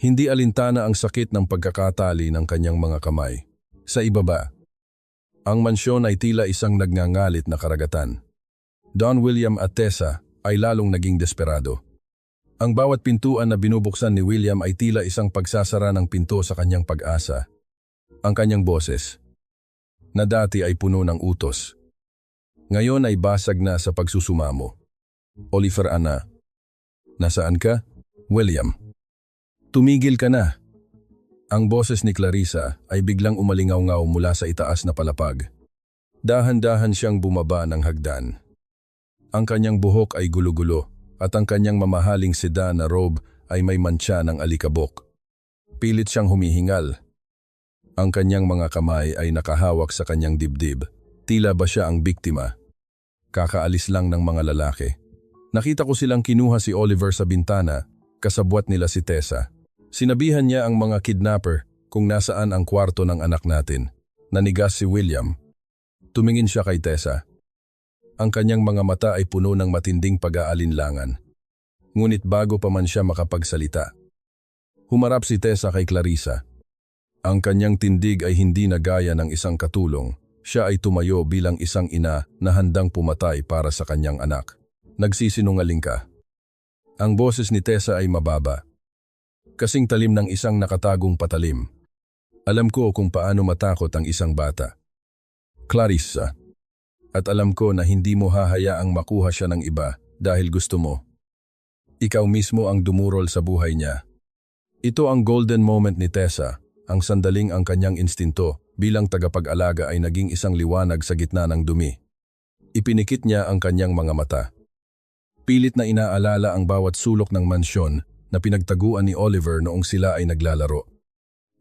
Hindi alintana ang sakit ng pagkakatali ng kanyang mga kamay. Sa ibaba, ang mansyon ay tila isang nagngangalit na karagatan. Don William at Tessa ay lalong naging desperado. Ang bawat pintuan na binubuksan ni William ay tila isang pagsasara ng pinto sa kanyang pag-asa. Ang kanyang boses, na dati ay puno ng utos, ngayon ay basag na sa pagsusumamo. Oliver, ana. Nasaan ka? William. Tumigil ka na. Ang boses ni Clarissa ay biglang umalingaw-ngaw mula sa itaas na palapag. Dahan-dahan siyang bumaba ng hagdan. Ang kanyang buhok ay gulo-gulo at ang kanyang mamahaling sedan na robe ay may mantsa ng alikabok. Pilit siyang humihingal. Ang kanyang mga kamay ay nakahawak sa kanyang dibdib. Tila ba siya ang biktima? Kakaalis lang ng mga lalaki. Nakita ko silang kinuha si Oliver sa bintana, kasabwat nila si Tessa. Sinabihan niya ang mga kidnapper kung nasaan ang kwarto ng anak natin. Nanigas si William. Tumingin siya kay Tessa. Ang kanyang mga mata ay puno ng matinding pag-aalinlangan. Ngunit bago pa man siya makapagsalita, humarap si Tessa kay Clarissa. Ang kanyang tindig ay hindi na gaya ng isang katulong. Siya ay tumayo bilang isang ina na handang pumatay para sa kanyang anak. Nagsisinungaling ka. Ang boses ni Tessa ay mababa. Kasing talim ng isang nakatagong patalim. Alam ko kung paano matakot ang isang bata. Clarissa. At alam ko na hindi mo hahayaang makuha siya ng iba dahil gusto mo. Ikaw mismo ang dumurol sa buhay niya. Ito ang golden moment ni Tessa, ang sandaling ang kanyang instinto bilang tagapag-alaga ay naging isang liwanag sa gitna ng dumi. Ipinikit niya ang kanyang mga mata. Pilit na inaalala ang bawat sulok ng mansyon na pinagtaguan ni Oliver noong sila ay naglalaro.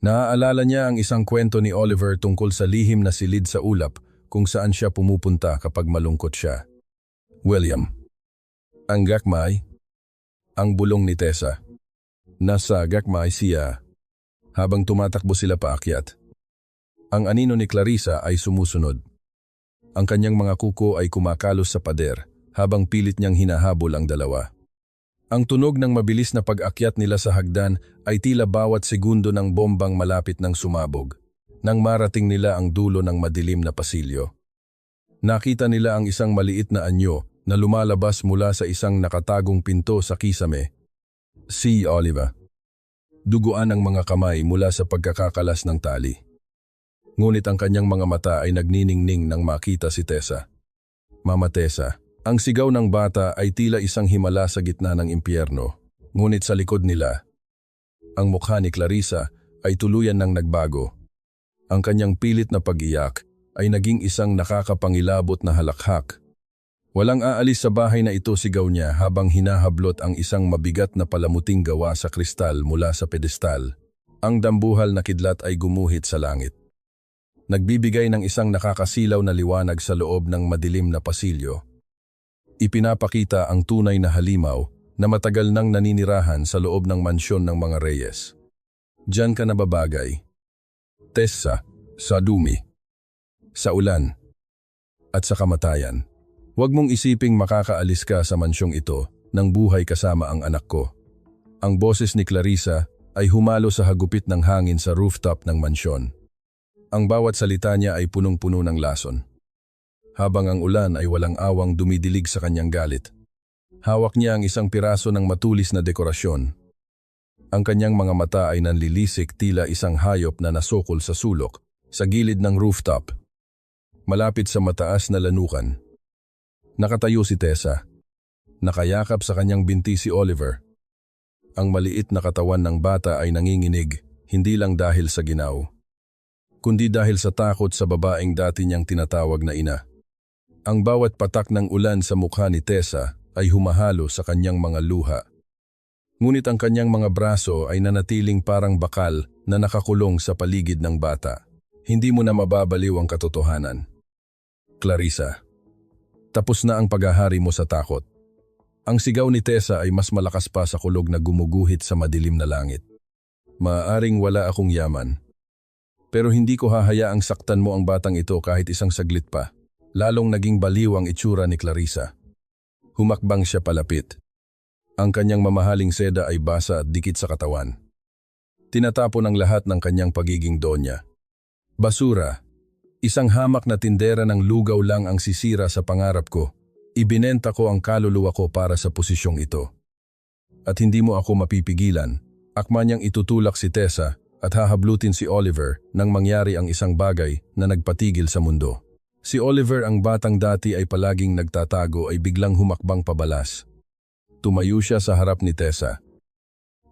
Naaalala niya ang isang kwento ni Oliver tungkol sa lihim na silid sa ulap kung saan siya pumupunta kapag malungkot siya. William. Ang gakmay. Ang bulong ni Tessa. Nasa gakmay siya habang tumatakbo sila paakyat. Ang anino ni Clarissa ay sumusunod. Ang kanyang mga kuko ay kumakalos sa pader habang pilit niyang hinahabol ang dalawa. Ang tunog ng mabilis na pag-akyat nila sa hagdan ay tila bawat segundo ng bombang malapit ng sumabog, nang marating nila ang dulo ng madilim na pasilyo. Nakita nila ang isang maliit na anyo na lumalabas mula sa isang nakatagong pinto sa kisame. Si Oliver. Duguan ang mga kamay mula sa pagkakakalas ng tali. Ngunit ang kanyang mga mata ay nagniningning nang makita si Tessa. Mama Tessa. Ang sigaw ng bata ay tila isang himala sa gitna ng impyerno, ngunit sa likod nila, ang mukha ni Clarissa ay tuluyan ng nagbago. Ang kanyang pilit na pag-iyak ay naging isang nakakapangilabot na halakhak. Walang aalis sa bahay na ito, sigaw niya habang hinahablot ang isang mabigat na palamuting gawa sa kristal mula sa pedestal. Ang dambuhal na kidlat ay gumuhit sa langit. Nagbibigay ng isang nakakasilaw na liwanag sa loob ng madilim na pasilyo. Ipinapakita ang tunay na halimaw na matagal nang naninirahan sa loob ng mansyon ng mga Reyes. Diyan ka nababagay. Tessa, sa dumi, sa ulan, at sa kamatayan. Huwag mong isiping makakaalis ka sa mansyong ito nang buhay kasama ang anak ko. Ang boses ni Clarissa ay humalo sa hagupit ng hangin sa rooftop ng mansyon. Ang bawat salita niya ay punong-puno ng lason. Habang ang ulan ay walang awang dumidilig sa kanyang galit. Hawak niya ang isang piraso ng matulis na dekorasyon. Ang kanyang mga mata ay nanlilisik tila isang hayop na nasukol sa sulok, sa gilid ng rooftop. Malapit sa mataas na lanukan. Nakatayo si Tessa. Nakayakap sa kanyang binti si Oliver. Ang maliit na katawan ng bata ay nanginginig, hindi lang dahil sa ginaw, kundi dahil sa takot sa babaeng dati niyang tinatawag na ina. Ang bawat patak ng ulan sa mukha ni Tessa ay humahalo sa kanyang mga luha. Ngunit ang kanyang mga braso ay nanatiling parang bakal na nakakulong sa paligid ng bata. Hindi mo na mababaliw ang katotohanan. Clarissa, tapos na ang paghahari mo sa takot. Ang sigaw ni Tessa ay mas malakas pa sa kulog na gumuguhit sa madilim na langit. Maaaring wala akong yaman, pero hindi ko hahayaang saktan mo ang batang ito kahit isang saglit pa. Lalong naging baliw ang itsura ni Clarissa. Humakbang siya palapit. Ang kanyang mamahaling seda ay basa at dikit sa katawan. Tinatapon ang lahat ng kanyang pagiging donya. Basura. Isang hamak na tindera ng lugaw lang ang sisira sa pangarap ko. Ibinenta ko ang kaluluwa ko para sa posisyong ito. At hindi mo ako mapipigilan. Akma niyang itutulak si Tessa at hahablutin si Oliver nang mangyari ang isang bagay na nagpatigil sa mundo. Si Oliver, ang batang dati ay palaging nagtatago, ay biglang humakbang pabalas. Tumayo siya sa harap ni Tessa.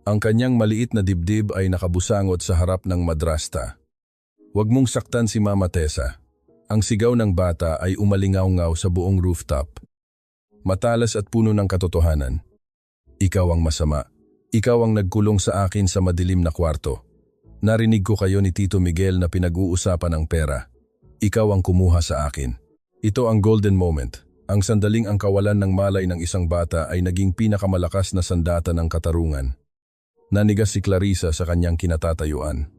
Ang kanyang maliit na dibdib ay nakabusangot sa harap ng madrasta. Huwag mong saktan si Mama Tessa. Ang sigaw ng bata ay umalingaw-ngaw sa buong rooftop. Matalas at puno ng katotohanan. Ikaw ang masama. Ikaw ang nagkulong sa akin sa madilim na kwarto. Narinig ko kayo ni Tito Miguel na pinag-uusapan ang pera. Ikaw ang kumuha sa akin. Ito ang golden moment. Ang sandaling ang kawalan ng malay ng isang bata ay naging pinakamalakas na sandata ng katarungan. Nanigas si Clarissa sa kanyang kinatatayuan.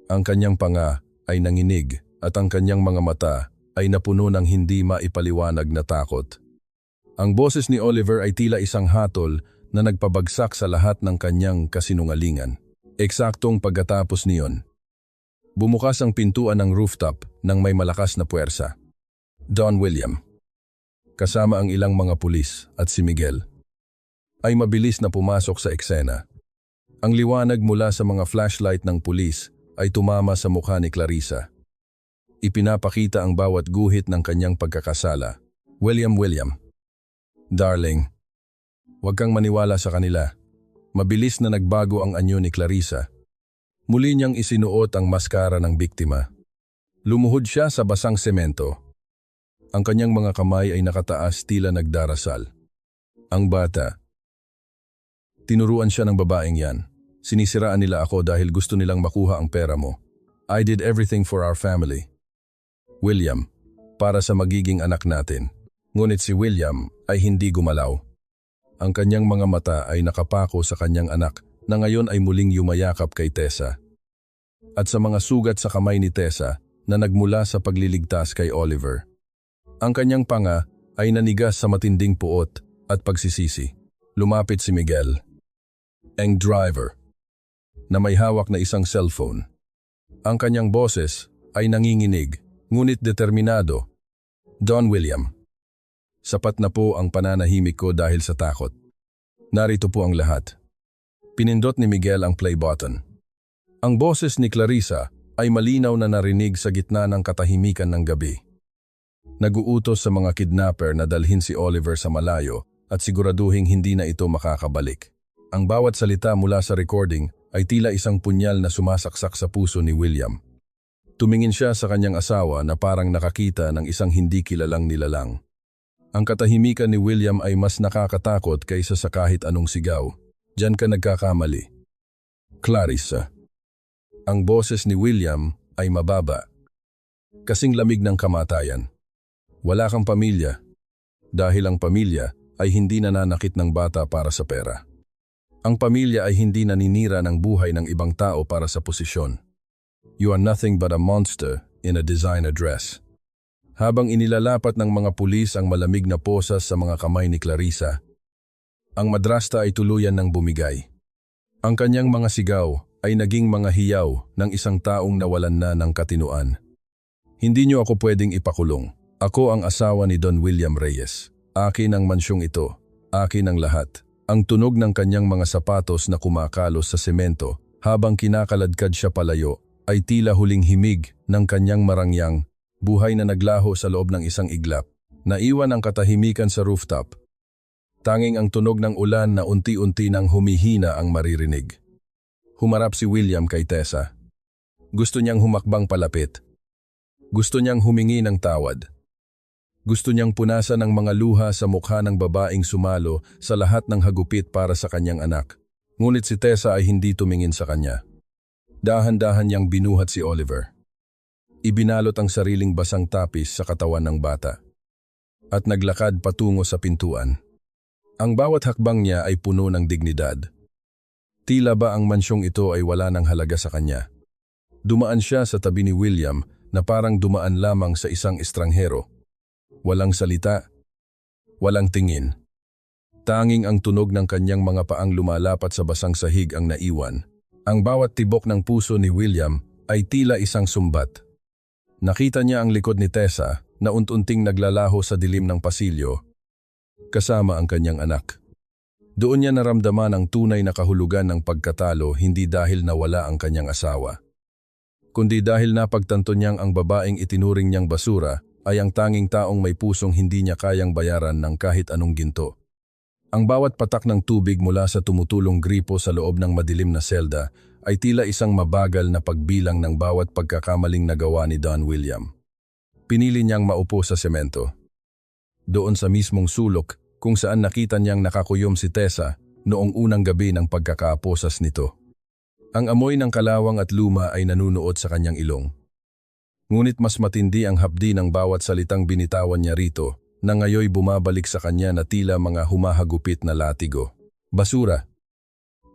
Ang kanyang panga ay nanginig at ang kanyang mga mata ay napuno ng hindi maipaliwanag na takot. Ang boses ni Oliver ay tila isang hatol na nagpabagsak sa lahat ng kanyang kasinungalingan. Eksaktong pagkatapos niyon, bumukas ang pintuan ng rooftop nang may malakas na puwersa. Don William. kasama ang ilang mga pulis at si Miguel, ay mabilis na pumasok sa eksena. Ang liwanag mula sa mga flashlight ng pulis ay tumama sa mukha ni Clarissa. Ipinapakita ang bawat guhit ng kanyang pagkakasala. William. Darling, huwag kang maniwala sa kanila. Mabilis na nagbago ang anyo ni Clarissa. Muli niyang isinuot ang maskara ng biktima. Lumuhod siya sa basang semento. Ang kanyang mga kamay ay nakataas tila nagdarasal. Ang bata. Tinuruan siya ng babaeng yan. Sinisiraan nila ako dahil gusto nilang makuha ang pera mo. I did everything for our family. William, para sa magiging anak natin. Ngunit si William ay hindi gumalaw. Ang kanyang mga mata ay nakapako sa kanyang anak na ngayon ay muling yumayakap kay Tessa. At sa mga sugat sa kamay ni Tessa na nagmula sa pagliligtas kay Oliver. Ang kanyang panga ay nanigas sa matinding puot at pagsisisi. Lumapit si Miguel, ang driver, na may hawak na isang cellphone. Ang kanyang boses ay nanginginig, ngunit determinado. Don William. Sapat na po ang pananahimik ko dahil sa takot. Narito po ang lahat. Pinindot ni Miguel ang play button. Ang boses ni Clarissa ay malinaw na narinig sa gitna ng katahimikan ng gabi. Naguutos sa mga kidnapper na dalhin si Oliver sa malayo at siguraduhing hindi na ito makakabalik. Ang bawat salita mula sa recording ay tila isang punyal na sumasaksak sa puso ni William. Tumingin siya sa kanyang asawa na parang nakakita ng isang hindi kilalang nilalang. Ang katahimikan ni William ay mas nakakatakot kaysa sa kahit anong sigaw. Diyan ka nagkakamali. Clarissa. Ang boses ni William ay mababa. Kasing lamig ng kamatayan. Wala kang pamilya. Dahil ang pamilya ay hindi nananakit ng bata para sa pera. Ang pamilya ay hindi naninira ng buhay ng ibang tao para sa posisyon. You are nothing but a monster in a designer dress. Habang inilalapat ng mga pulis ang malamig na posas sa mga kamay ni Clarissa, ang madrasta ay tuluyan ng bumigay. Ang kanyang mga sigaw ay naging mga hiyaw ng isang taong nawalan na ng katinuan. Hindi niyo ako pwedeng ipakulong. Ako ang asawa ni Don William Reyes. Akin ang mansyong ito. Akin ang lahat. Ang tunog ng kanyang mga sapatos na kumakalos sa semento habang kinakaladkad siya palayo ay tila huling himig ng kanyang marangyang buhay na naglaho sa loob ng isang iglap. Naiwan ang katahimikan sa rooftop. Tanging ang tunog ng ulan na unti-unti nang humihina ang maririnig. Humarap si William kay Tessa. Gusto niyang humakbang palapit. Gusto niyang humingi ng tawad. Gusto niyang punasan ang mga luha sa mukha ng babaeng sumalo sa lahat ng hagupit para sa kanyang anak. Ngunit si Tessa ay hindi tumingin sa kanya. Dahan-dahan niyang binuhat si Oliver. Ibinalot ang sariling basang tapis sa katawan ng bata. At naglakad patungo sa pintuan. Ang bawat hakbang niya ay puno ng dignidad. Tila ba ang mansyong ito ay wala ng halaga sa kanya. Dumaan siya sa tabi ni William na parang dumaan lamang sa isang estranghero. Walang salita, walang tingin. Tanging ang tunog ng kanyang mga paang lumalapat sa basang sahig ang naiwan. Ang bawat tibok ng puso ni William ay tila isang sumbat. Nakita niya ang likod ni Tessa na unti-unting naglalaho sa dilim ng pasilyo, kasama ang kanyang anak. Doon niya naramdaman ang tunay na kahulugan ng pagkatalo hindi dahil nawala ang kanyang asawa, kundi dahil napagtanto niyang ang babaeng itinuring niyang basura ay ang tanging taong may pusong hindi niya kayang bayaran ng kahit anong ginto. Ang bawat patak ng tubig mula sa tumutulong gripo sa loob ng madilim na selda ay tila isang mabagal na pagbilang ng bawat pagkakamaling nagawa ni Don William. Pinili niyang maupo sa semento. Doon sa mismong sulok kung saan nakita niyang nakakuyom si Tessa noong unang gabi ng pagkakaaposas nito. Ang amoy ng kalawang at luma ay nanunuot sa kanyang ilong. Ngunit mas matindi ang hapdi ng bawat salitang binitawan niya rito na ngayoy bumabalik sa kanya na tila mga humahagupit na latigo. Basura.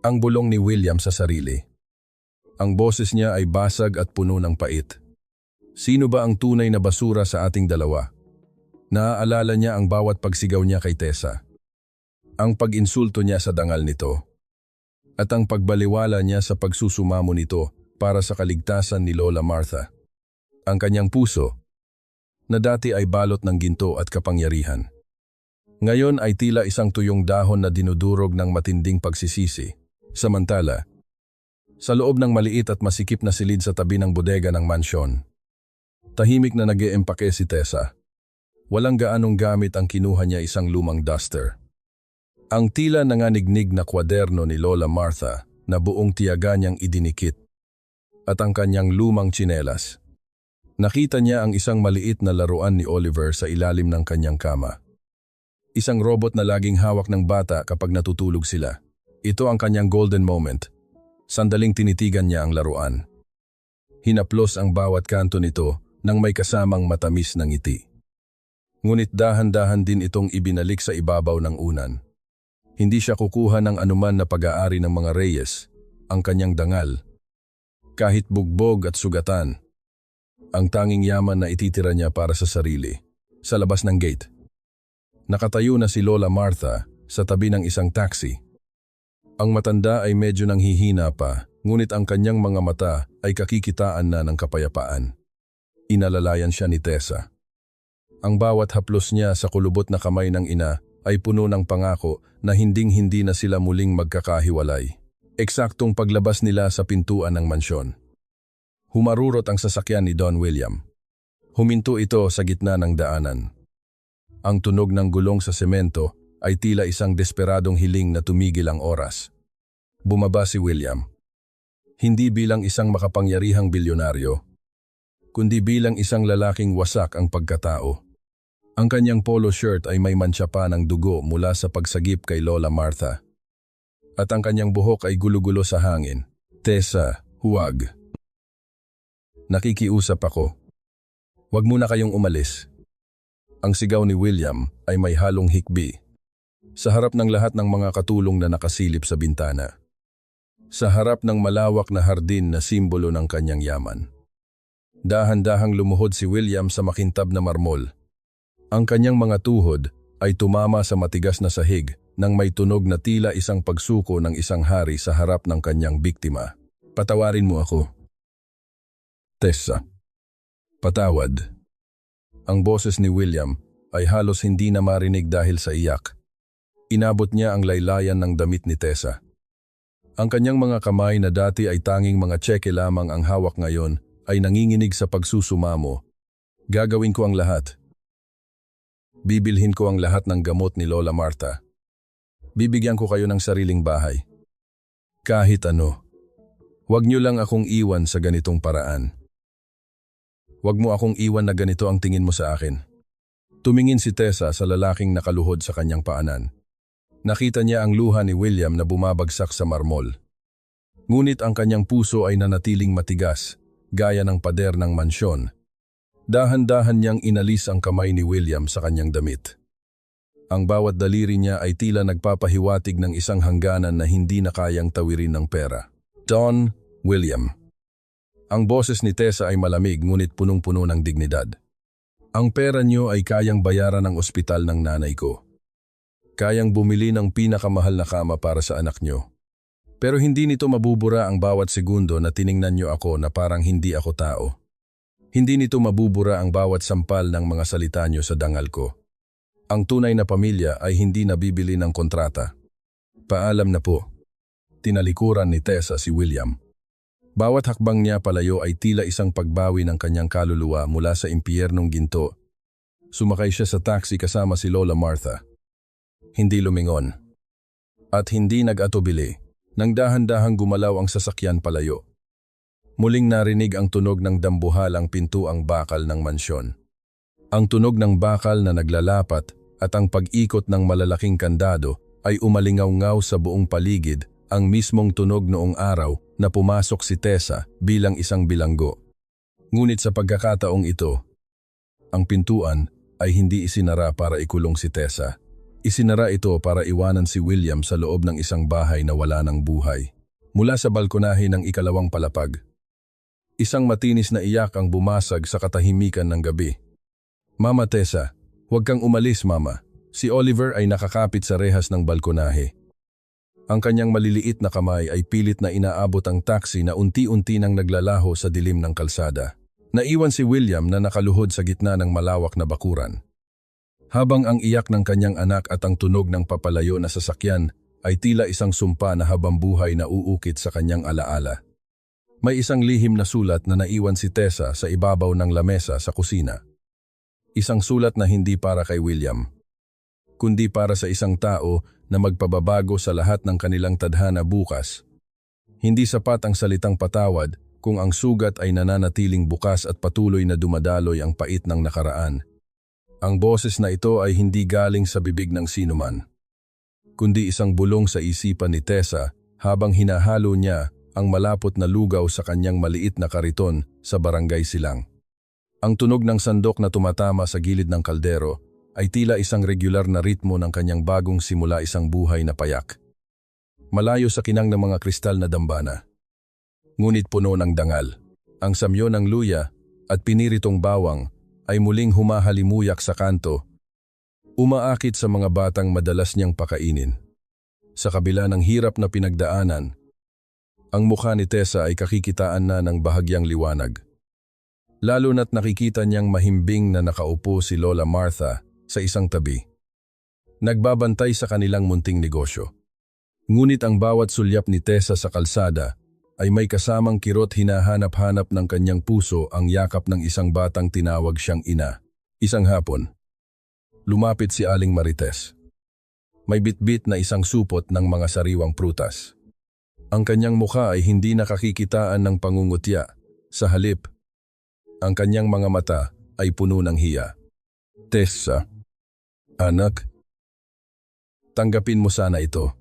Ang bulong ni William sa sarili. Ang boses niya ay basag at puno ng pait. Sino ba ang tunay na basura sa ating dalawa? Naaalala niya ang bawat pagsigaw niya kay Tessa. Ang pag-insulto niya sa dangal nito. At ang pagbaliwala niya sa pagsusumamo nito para sa kaligtasan ni Lola Martha. Ang kanyang puso, na dati ay balot ng ginto at kapangyarihan, Ngayon ay tila isang tuyong dahon na dinudurog ng matinding pagsisisi. Samantala, sa loob ng maliit at masikip na silid sa tabi ng bodega ng mansyon, tahimik na nag-eempake si Tessa. Walang gaanong gamit ang kinuha niya, isang lumang duster. Ang tila nanganignig na kwaderno ni Lola Martha na buong tiyaga niyang idinikit at ang kanyang lumang tsinelas. Nakita niya ang isang maliit na laruan ni Oliver sa ilalim ng kanyang kama. Isang robot na laging hawak ng bata kapag natutulog sila. Ito ang kanyang golden moment. Sandaling tinitigan niya ang laruan. Hinaplos ang bawat kanto nito nang may kasamang matamis na ngiti. Ngunit dahan-dahan din itong ibinalik sa ibabaw ng unan. Hindi siya kukuha ng anuman na pag-aari ng mga Reyes, ang kanyang dangal. Kahit bugbog at sugatan, ang tanging yaman na ititira niya para sa sarili. Sa labas ng gate, nakatayo na si Lola Martha sa tabi ng isang taxi. Ang matanda ay medyo nanghihina pa, ngunit ang kanyang mga mata ay kakikitaan na ng kapayapaan. Inalalayan siya ni Tessa. Ang bawat haplos niya sa kulubot na kamay ng ina ay puno ng pangako na hinding-hindi na sila muling magkakahiwalay. Eksaktong paglabas nila sa pintuan ng mansyon, humarurot ang sasakyan ni Don William. Huminto ito sa gitna ng daanan. Ang tunog ng gulong sa semento ay tila isang desperadong hiling na tumigil ang oras. Bumaba si William. Hindi bilang isang makapangyarihang bilyonaryo, kundi bilang isang lalaking wasak ang pagkatao. Ang kanyang polo shirt ay may mantsa pa ng dugo mula sa pagsagip kay Lola Martha. At ang kanyang buhok ay gulo-gulo sa hangin. Tessa, huwag. Nakikiusap ako. Huwag muna kayong umalis. Ang sigaw ni William ay may halong hikbi. Sa harap ng lahat ng mga katulong na nakasilip sa bintana. Sa harap ng malawak na hardin na simbolo ng kanyang yaman. Dahan-dahang lumuhod si William sa makintab na marmol. Ang kanyang mga tuhod ay tumama sa matigas na sahig nang may tunog na tila isang pagsuko ng isang hari sa harap ng kanyang biktima. Patawarin mo ako. Tessa. Patawad. Ang boses ni William ay halos hindi na marinig dahil sa iyak. Inabot niya ang laylayan ng damit ni Tessa. Ang kanyang mga kamay na dati ay tanging mga tseke lamang ang hawak ngayon ay nanginginig sa pagsusumamo. Gagawin ko ang lahat. Bibilhin ko ang lahat ng gamot ni Lola Martha. Bibigyan ko kayo ng sariling bahay. Kahit ano. Huwag niyo lang akong iwan sa ganitong paraan. Huwag mo akong iwan na ganito ang tingin mo sa akin. Tumingin si Tessa sa lalaking nakaluhod sa kanyang paanan. Nakita niya ang luha ni William na bumabagsak sa marmol. Ngunit ang kanyang puso ay nanatiling matigas, gaya ng pader ng mansyon. Dahan-dahan niyang inalis ang kamay ni William sa kanyang damit. Ang bawat daliri niya ay tila nagpapahiwatig ng isang hangganan na hindi na kayang tawirin ng pera. Don William. Ang boses ni Tessa ay malamig ngunit punong-puno ng dignidad. Ang pera niyo ay kayang bayaran ang ospital ng nanay ko. Kayang bumili ng pinakamahal na kama para sa anak niyo. Pero hindi nito mabubura ang bawat segundo na tiningnan niyo ako na parang hindi ako tao. Hindi nito mabubura ang bawat sampal ng mga salita niyo sa dangal ko. Ang tunay na pamilya ay hindi nabibili ng kontrata. Paalam na po. Tinalikuran ni Tessa si William. Bawat hakbang niya palayo ay tila isang pagbawi ng kanyang kaluluwa mula sa impyernong ginto. Sumakay siya sa taxi kasama si Lola Martha. Hindi lumingon. At hindi nag-atubili. Nang dahan-dahang gumalaw ang sasakyan palayo. Muling narinig ang tunog ng dambuhalang pintuang bakal ng mansyon. Ang tunog ng bakal na naglalapat at ang pag-ikot ng malalaking kandado ay umalingaw-ngaw sa buong paligid, ang mismong tunog noong araw na pumasok si Tessa bilang isang bilanggo. Ngunit sa pagkakataong ito, ang pintuan ay hindi isinara para ikulong si Tessa. Isinara ito para iwanan si William sa loob ng isang bahay na wala ng buhay. Mula sa balkonahe ng ikalawang palapag, isang matinis na iyak ang bumasag sa katahimikan ng gabi. Mama Tessa, huwag kang umalis, Mama. Si Oliver ay nakakapit sa rehas ng balkonahe. Ang kanyang maliliit na kamay ay pilit na inaabot ang taxi na unti-unti nang naglalaho sa dilim ng kalsada. Naiwan si William na nakaluhod sa gitna ng malawak na bakuran. Habang ang iyak ng kanyang anak at ang tunog ng papalayo na sasakyan ay tila isang sumpa na habambuhay na uukit sa kanyang alaala. May isang lihim na sulat na naiwan si Tessa sa ibabaw ng lamesa sa kusina. Isang sulat na hindi para kay William, kundi para sa isang tao na magpababago sa lahat ng kanilang tadhana bukas. Hindi sapat ang salitang patawad kung ang sugat ay nananatiling bukas at patuloy na dumadaloy ang pait ng nakaraan. Ang boses na ito ay hindi galing sa bibig ng sinuman, kundi isang bulong sa isipan ni Tessa habang hinahalo niya ang malapot na lugaw sa kanyang maliit na kariton sa barangay Silang. Ang tunog ng sandok na tumatama sa gilid ng kaldero ay tila isang regular na ritmo ng kanyang bagong simula isang buhay na payak. Malayo sa kinang ng mga kristal na dambana, ngunit puno ng dangal. Ang samyo ng luya at piniritong bawang ay muling humahalimuyak sa kanto, umaakit sa mga batang madalas niyang pakainin. Sa kabila ng hirap na pinagdaanan, ang mukha ni Tessa ay kakikitaan na ng bahagyang liwanag. Lalo na't nakikita niyang mahimbing na nakaupo si Lola Martha sa isang tabi, nagbabantay sa kanilang munting negosyo. Ngunit ang bawat sulyap ni Tessa sa kalsada ay may kasamang kirot hinahanap-hanap ng kanyang puso ang yakap ng isang batang tinawag siyang ina. Isang hapon, lumapit si Aling Marites. May bitbit na isang supot ng mga sariwang prutas. Ang kanyang mukha ay hindi nakakikitaan ng pangungutya. Sa halip, ang kanyang mga mata ay puno ng hiya. Tessa, anak, tanggapin mo sana ito.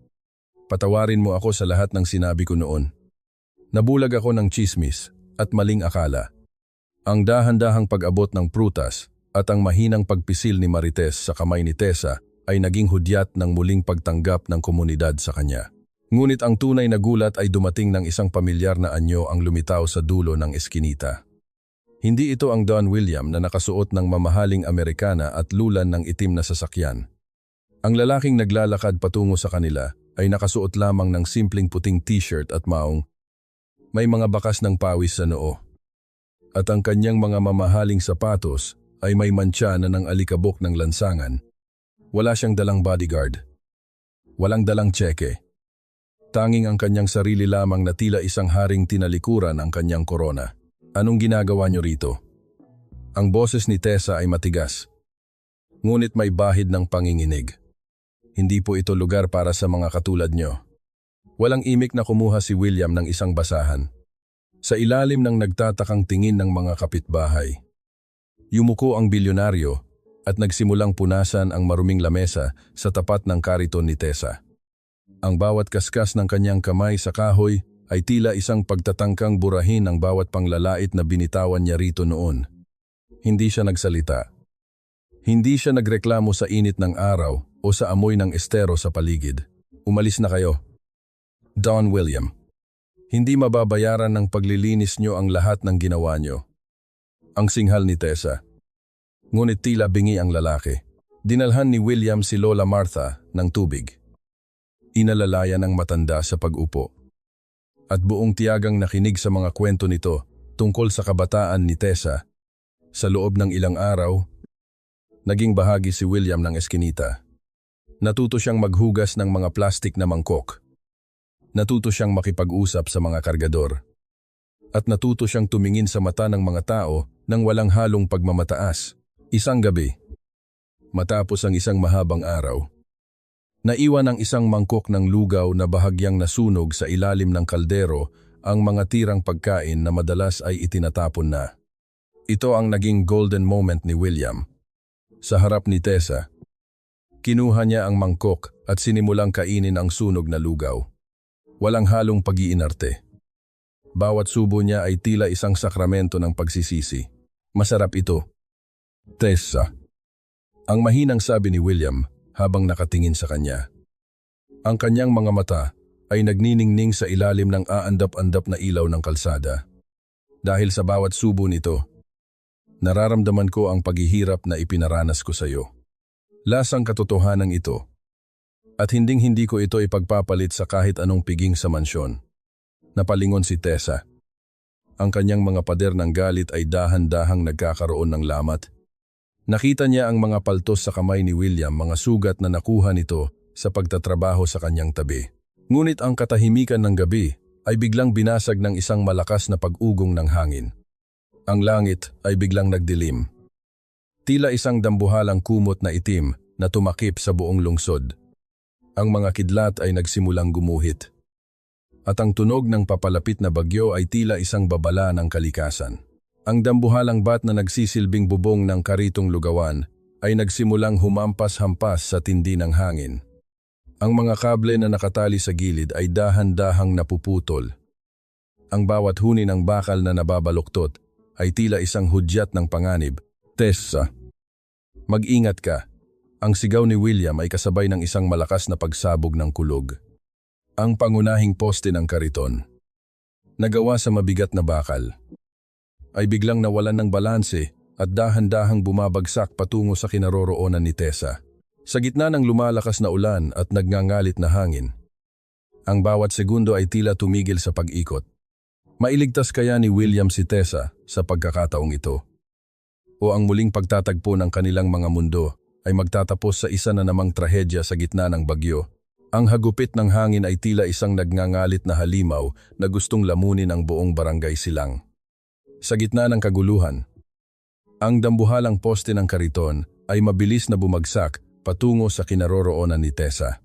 Patawarin mo ako sa lahat ng sinabi ko noon. Nabulag ako ng tsismis at maling akala. Ang dahan-dahang pag-abot ng prutas at ang mahinang pagpisil ni Marites sa kamay ni Tessa ay naging hudyat ng muling pagtanggap ng komunidad sa kanya. Ngunit ang tunay na gulat ay dumating ng isang pamilyar na anyo ang lumitaw sa dulo ng eskinita. Hindi ito ang Don William na nakasuot ng mamahaling Amerikana at lulan ng itim na sasakyan. Ang lalaking naglalakad patungo sa kanila ay nakasuot lamang ng simpleng puting t-shirt at maong. May mga bakas ng pawis sa noo. At ang kanyang mga mamahaling sapatos ay may mantsa na ng alikabok ng lansangan. Wala siyang dalang bodyguard. Walang dalang tseke. Tanging ang kanyang sarili lamang na tila isang haring tinalikuran ang kanyang korona. Anong ginagawa niyo rito? Ang boses ni Tessa ay matigas, ngunit may bahid ng panginginig. Hindi po ito lugar para sa mga katulad niyo. Walang imik na kumuha si William ng isang basahan. Sa ilalim ng nagtatakang tingin ng mga kapitbahay, yumuko ang bilyonaryo at nagsimulang punasan ang maruming lamesa sa tapat ng kariton ni Tessa. Ang bawat kaskas ng kanyang kamay sa kahoy ay tila isang pagtatangkang burahin ng bawat panglalait na binitawan niya rito noon. Hindi siya nagsalita. Hindi siya nagreklamo sa init ng araw o sa amoy ng estero sa paligid. Umalis na kayo. Don William, hindi mababayaran ng paglilinis niyo ang lahat ng ginawa niyo. Ang singhal ni Tessa. Ngunit tila bingi ang lalaki. Dinalhan ni William si Lola Martha ng tubig. Inalalayan ang matanda sa pag-upo. At buong tiyagang nakinig sa mga kwento nito tungkol sa kabataan ni Tessa. Sa loob ng ilang araw, naging bahagi si William ng eskinita. Natuto siyang maghugas ng mga plastik na mangkok. Natuto siyang makipag-usap sa mga kargador. At natuto siyang tumingin sa mata ng mga tao nang walang halong pagmamataas. Isang gabi, matapos ang isang mahabang araw, naiwan ang isang mangkok ng lugaw na bahagyang nasunog sa ilalim ng kaldero ang mga tirang pagkain na madalas ay itinatapon na. Ito ang naging golden moment ni William. Sa harap ni Tessa, kinuha niya ang mangkok at sinimulang kainin ang sunog na lugaw. Walang halong pag-iinarte. Bawat subo niya ay tila isang sakramento ng pagsisisi. Masarap ito. Tessa, ang mahinang sabi ni William habang nakatingin sa kanya. Ang kanyang mga mata ay nagniningning sa ilalim ng aandap-andap na ilaw ng kalsada. Dahil sa bawat subo nito, nararamdaman ko ang paghihirap na ipinaranas ko sa iyo. Lasang katotohanan ito. At hinding-hindi ko ito ipagpapalit sa kahit anong piging sa mansyon. Napalingon si Tessa. Ang kanyang mga pader ng galit ay dahan-dahang nagkakaroon ng lamat. Nakita niya ang mga paltos sa kamay ni William, mga sugat na nakuha nito sa pagtatrabaho sa kanyang tabi. Ngunit ang katahimikan ng gabi ay biglang binasag ng isang malakas na pag-ugong ng hangin. Ang langit ay biglang nagdilim. Tila isang dambuhalang kumot na itim na tumakip sa buong lungsod. Ang mga kidlat ay nagsimulang gumuhit. At ang tunog ng papalapit na bagyo ay tila isang babala ng kalikasan. Ang dambuhalang bat na nagsisilbing bubong ng karitong lugawan ay nagsimulang humampas-hampas sa tindi ng hangin. Ang mga kable na nakatali sa gilid ay dahan-dahang napuputol. Ang bawat huni ng bakal na nababaluktot ay tila isang hudyat ng panganib. Tessa, mag-ingat ka. Ang sigaw ni William ay kasabay ng isang malakas na pagsabog ng kulog. Ang pangunahing poste ng kariton, nagawa sa mabigat na bakal, ay biglang nawalan ng balanse at dahan-dahang bumabagsak patungo sa kinaroroonan ni Tessa. Sa gitna ng lumalakas na ulan at nagngangalit na hangin, ang bawat segundo ay tila tumigil sa pag-ikot. Mailigtas kaya ni William si Tessa sa pagkakataong ito? O ang muling pagtatagpo ng kanilang mga mundo ay magtatapos sa isa na namang trahedya sa gitna ng bagyo? Ang hagupit ng hangin ay tila isang nagngangalit na halimaw na gustong lamunin ang buong barangay Silang. Sa gitna ng kaguluhan, ang dambuhalang poste ng kariton ay mabilis na bumagsak patungo sa kinaroroonan ni Tessa.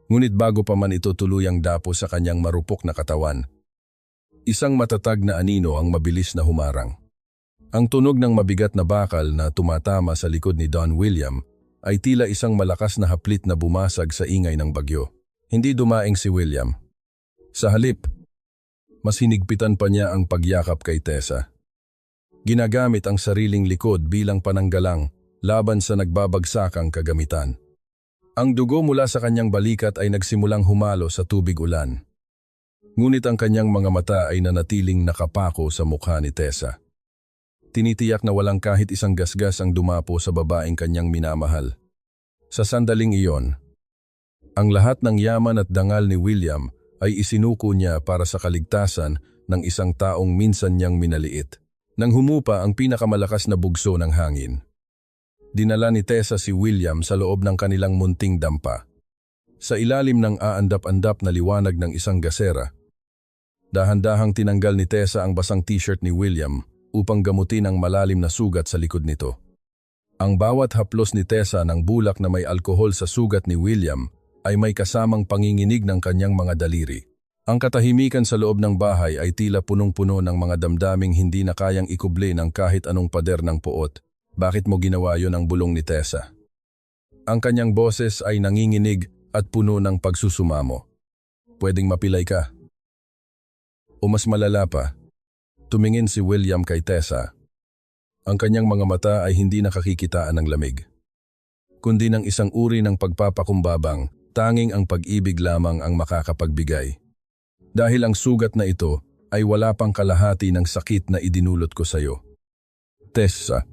Ngunit bago pa man ito tuluyang dapo sa kanyang marupok na katawan, isang matatag na anino ang mabilis na humarang. Ang tunog ng mabigat na bakal na tumatama sa likod ni Don William ay tila isang malakas na haplit na bumasag sa ingay ng bagyo. Hindi dumaing si William. Sa halip, mas hinigpitan pa niya ang pagyakap kay Tessa. Ginagamit ang sariling likod bilang pananggalang laban sa nagbabagsakang kagamitan. Ang dugo mula sa kanyang balikat ay nagsimulang humalo sa tubig ulan. Ngunit ang kanyang mga mata ay nanatiling nakapako sa mukha ni Tessa. Tinitiyak na walang kahit isang gasgas ang dumapo sa babaeng kanyang minamahal. Sa sandaling iyon, ang lahat ng yaman at dangal ni William ay isinuko niya para sa kaligtasan ng isang taong minsan niyang minaliit. Nang humupa ang pinakamalakas na bugso ng hangin, dinala ni Tessa si William sa loob ng kanilang munting dampa. Sa ilalim ng aandap-andap na liwanag ng isang gasera, dahan-dahang tinanggal ni Tessa ang basang t-shirt ni William upang gamutin ang malalim na sugat sa likod nito. Ang bawat haplos ni Tessa ng bulak na may alkohol sa sugat ni William ay may kasamang panginginig ng kanyang mga daliri. Ang katahimikan sa loob ng bahay ay tila punong-puno ng mga damdaming hindi na kayang ikubli ng kahit anong pader ng puot. Bakit mo ginawa yon ang bulong ni Tessa? Ang kanyang boses ay nanginginig at puno ng pagsusumamo. Pwedeng mapilay ka. O mas malala pa, tumingin si William kay Tessa. Ang kanyang mga mata ay hindi nakakikitaan ng lamig, kundi ng isang uri ng pagpapakumbabang. Tanging ang pag-ibig lamang ang makakapagbigay. Dahil ang sugat na ito ay wala pang kalahati ng sakit na idinulot ko sa iyo. Tessa,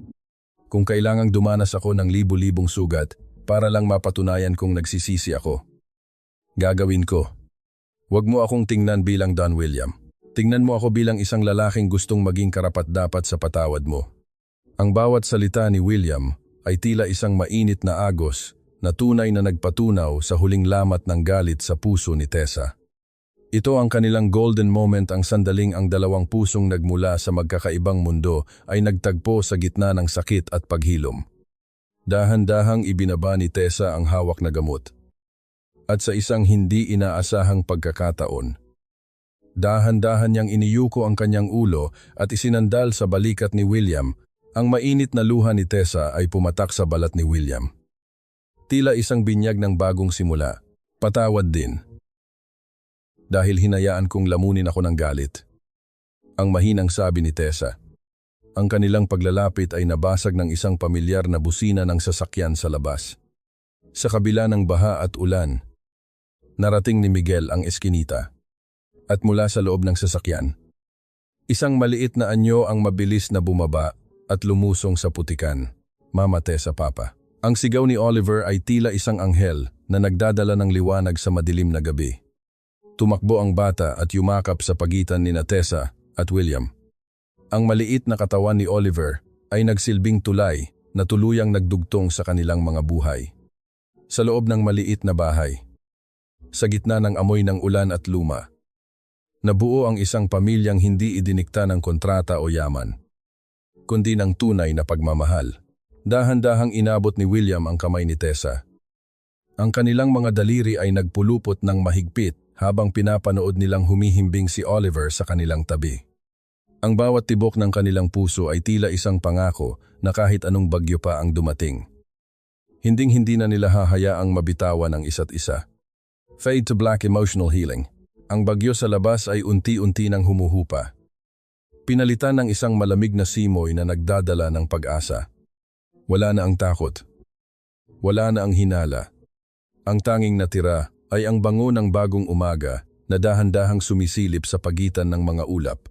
kung kailangang dumanas ako ng libu-libong sugat para lang mapatunayan kong nagsisisi ako, gagawin ko. Huwag mo akong tingnan bilang Don William. Tingnan mo ako bilang isang lalaking gustong maging karapat-dapat sa patawad mo. Ang bawat salita ni William ay tila isang mainit na agos na tunay na nagpatunaw sa huling lamat ng galit sa puso ni Tessa. Ito ang kanilang golden moment, ang sandaling ang dalawang pusong nagmula sa magkakaibang mundo ay nagtagpo sa gitna ng sakit at paghilom. Dahan-dahang ibinaba ni Tessa ang hawak na gamot. At sa isang hindi inaasahang pagkakataon, dahan-dahan niyang iniyuko ang kanyang ulo at isinandal sa balikat ni William. Ang mainit na luha ni Tessa ay pumatak sa balat ni William. Tila isang binyag ng bagong simula. Patawad din. Dahil hinayaan kong lamunin ako ng galit. Ang mahinang sabi ni Tessa. Ang kanilang paglalapit ay nabasag ng isang pamilyar na busina ng sasakyan sa labas. Sa kabila ng baha at ulan, narating ni Miguel ang eskinita. At mula sa loob ng sasakyan, isang maliit na anyo ang mabilis na bumaba at lumusong sa putikan. Mama Tessa, Papa. Ang sigaw ni Oliver ay tila isang anghel na nagdadala ng liwanag sa madilim na gabi. Tumakbo ang bata at yumakap sa pagitan ni Tessa at William. Ang maliit na katawan ni Oliver ay nagsilbing tulay na tuluyang nagdugtong sa kanilang mga buhay. Sa loob ng maliit na bahay, sa gitna ng amoy ng ulan at luma, nabuo ang isang pamilyang hindi idinikta ng kontrata o yaman, kundi ng tunay na pagmamahal. Dahan-dahang inabot ni William ang kamay ni Tessa. Ang kanilang mga daliri ay nagpulupot ng mahigpit habang pinapanood nilang humihimbing si Oliver sa kanilang tabi. Ang bawat tibok ng kanilang puso ay tila isang pangako na kahit anong bagyo pa ang dumating, hinding-hindi na nila hahayaang mabitawan ang isa't isa. Fade to black emotional healing. Ang bagyo sa labas ay unti-unti nang humuhupa. Pinalitan ng isang malamig na simoy na nagdadala ng pag-asa. Wala na ang takot. Wala na ang hinala. Ang tanging natira ay ang bango ng bagong umaga na dahan-dahang sumisilip sa pagitan ng mga ulap.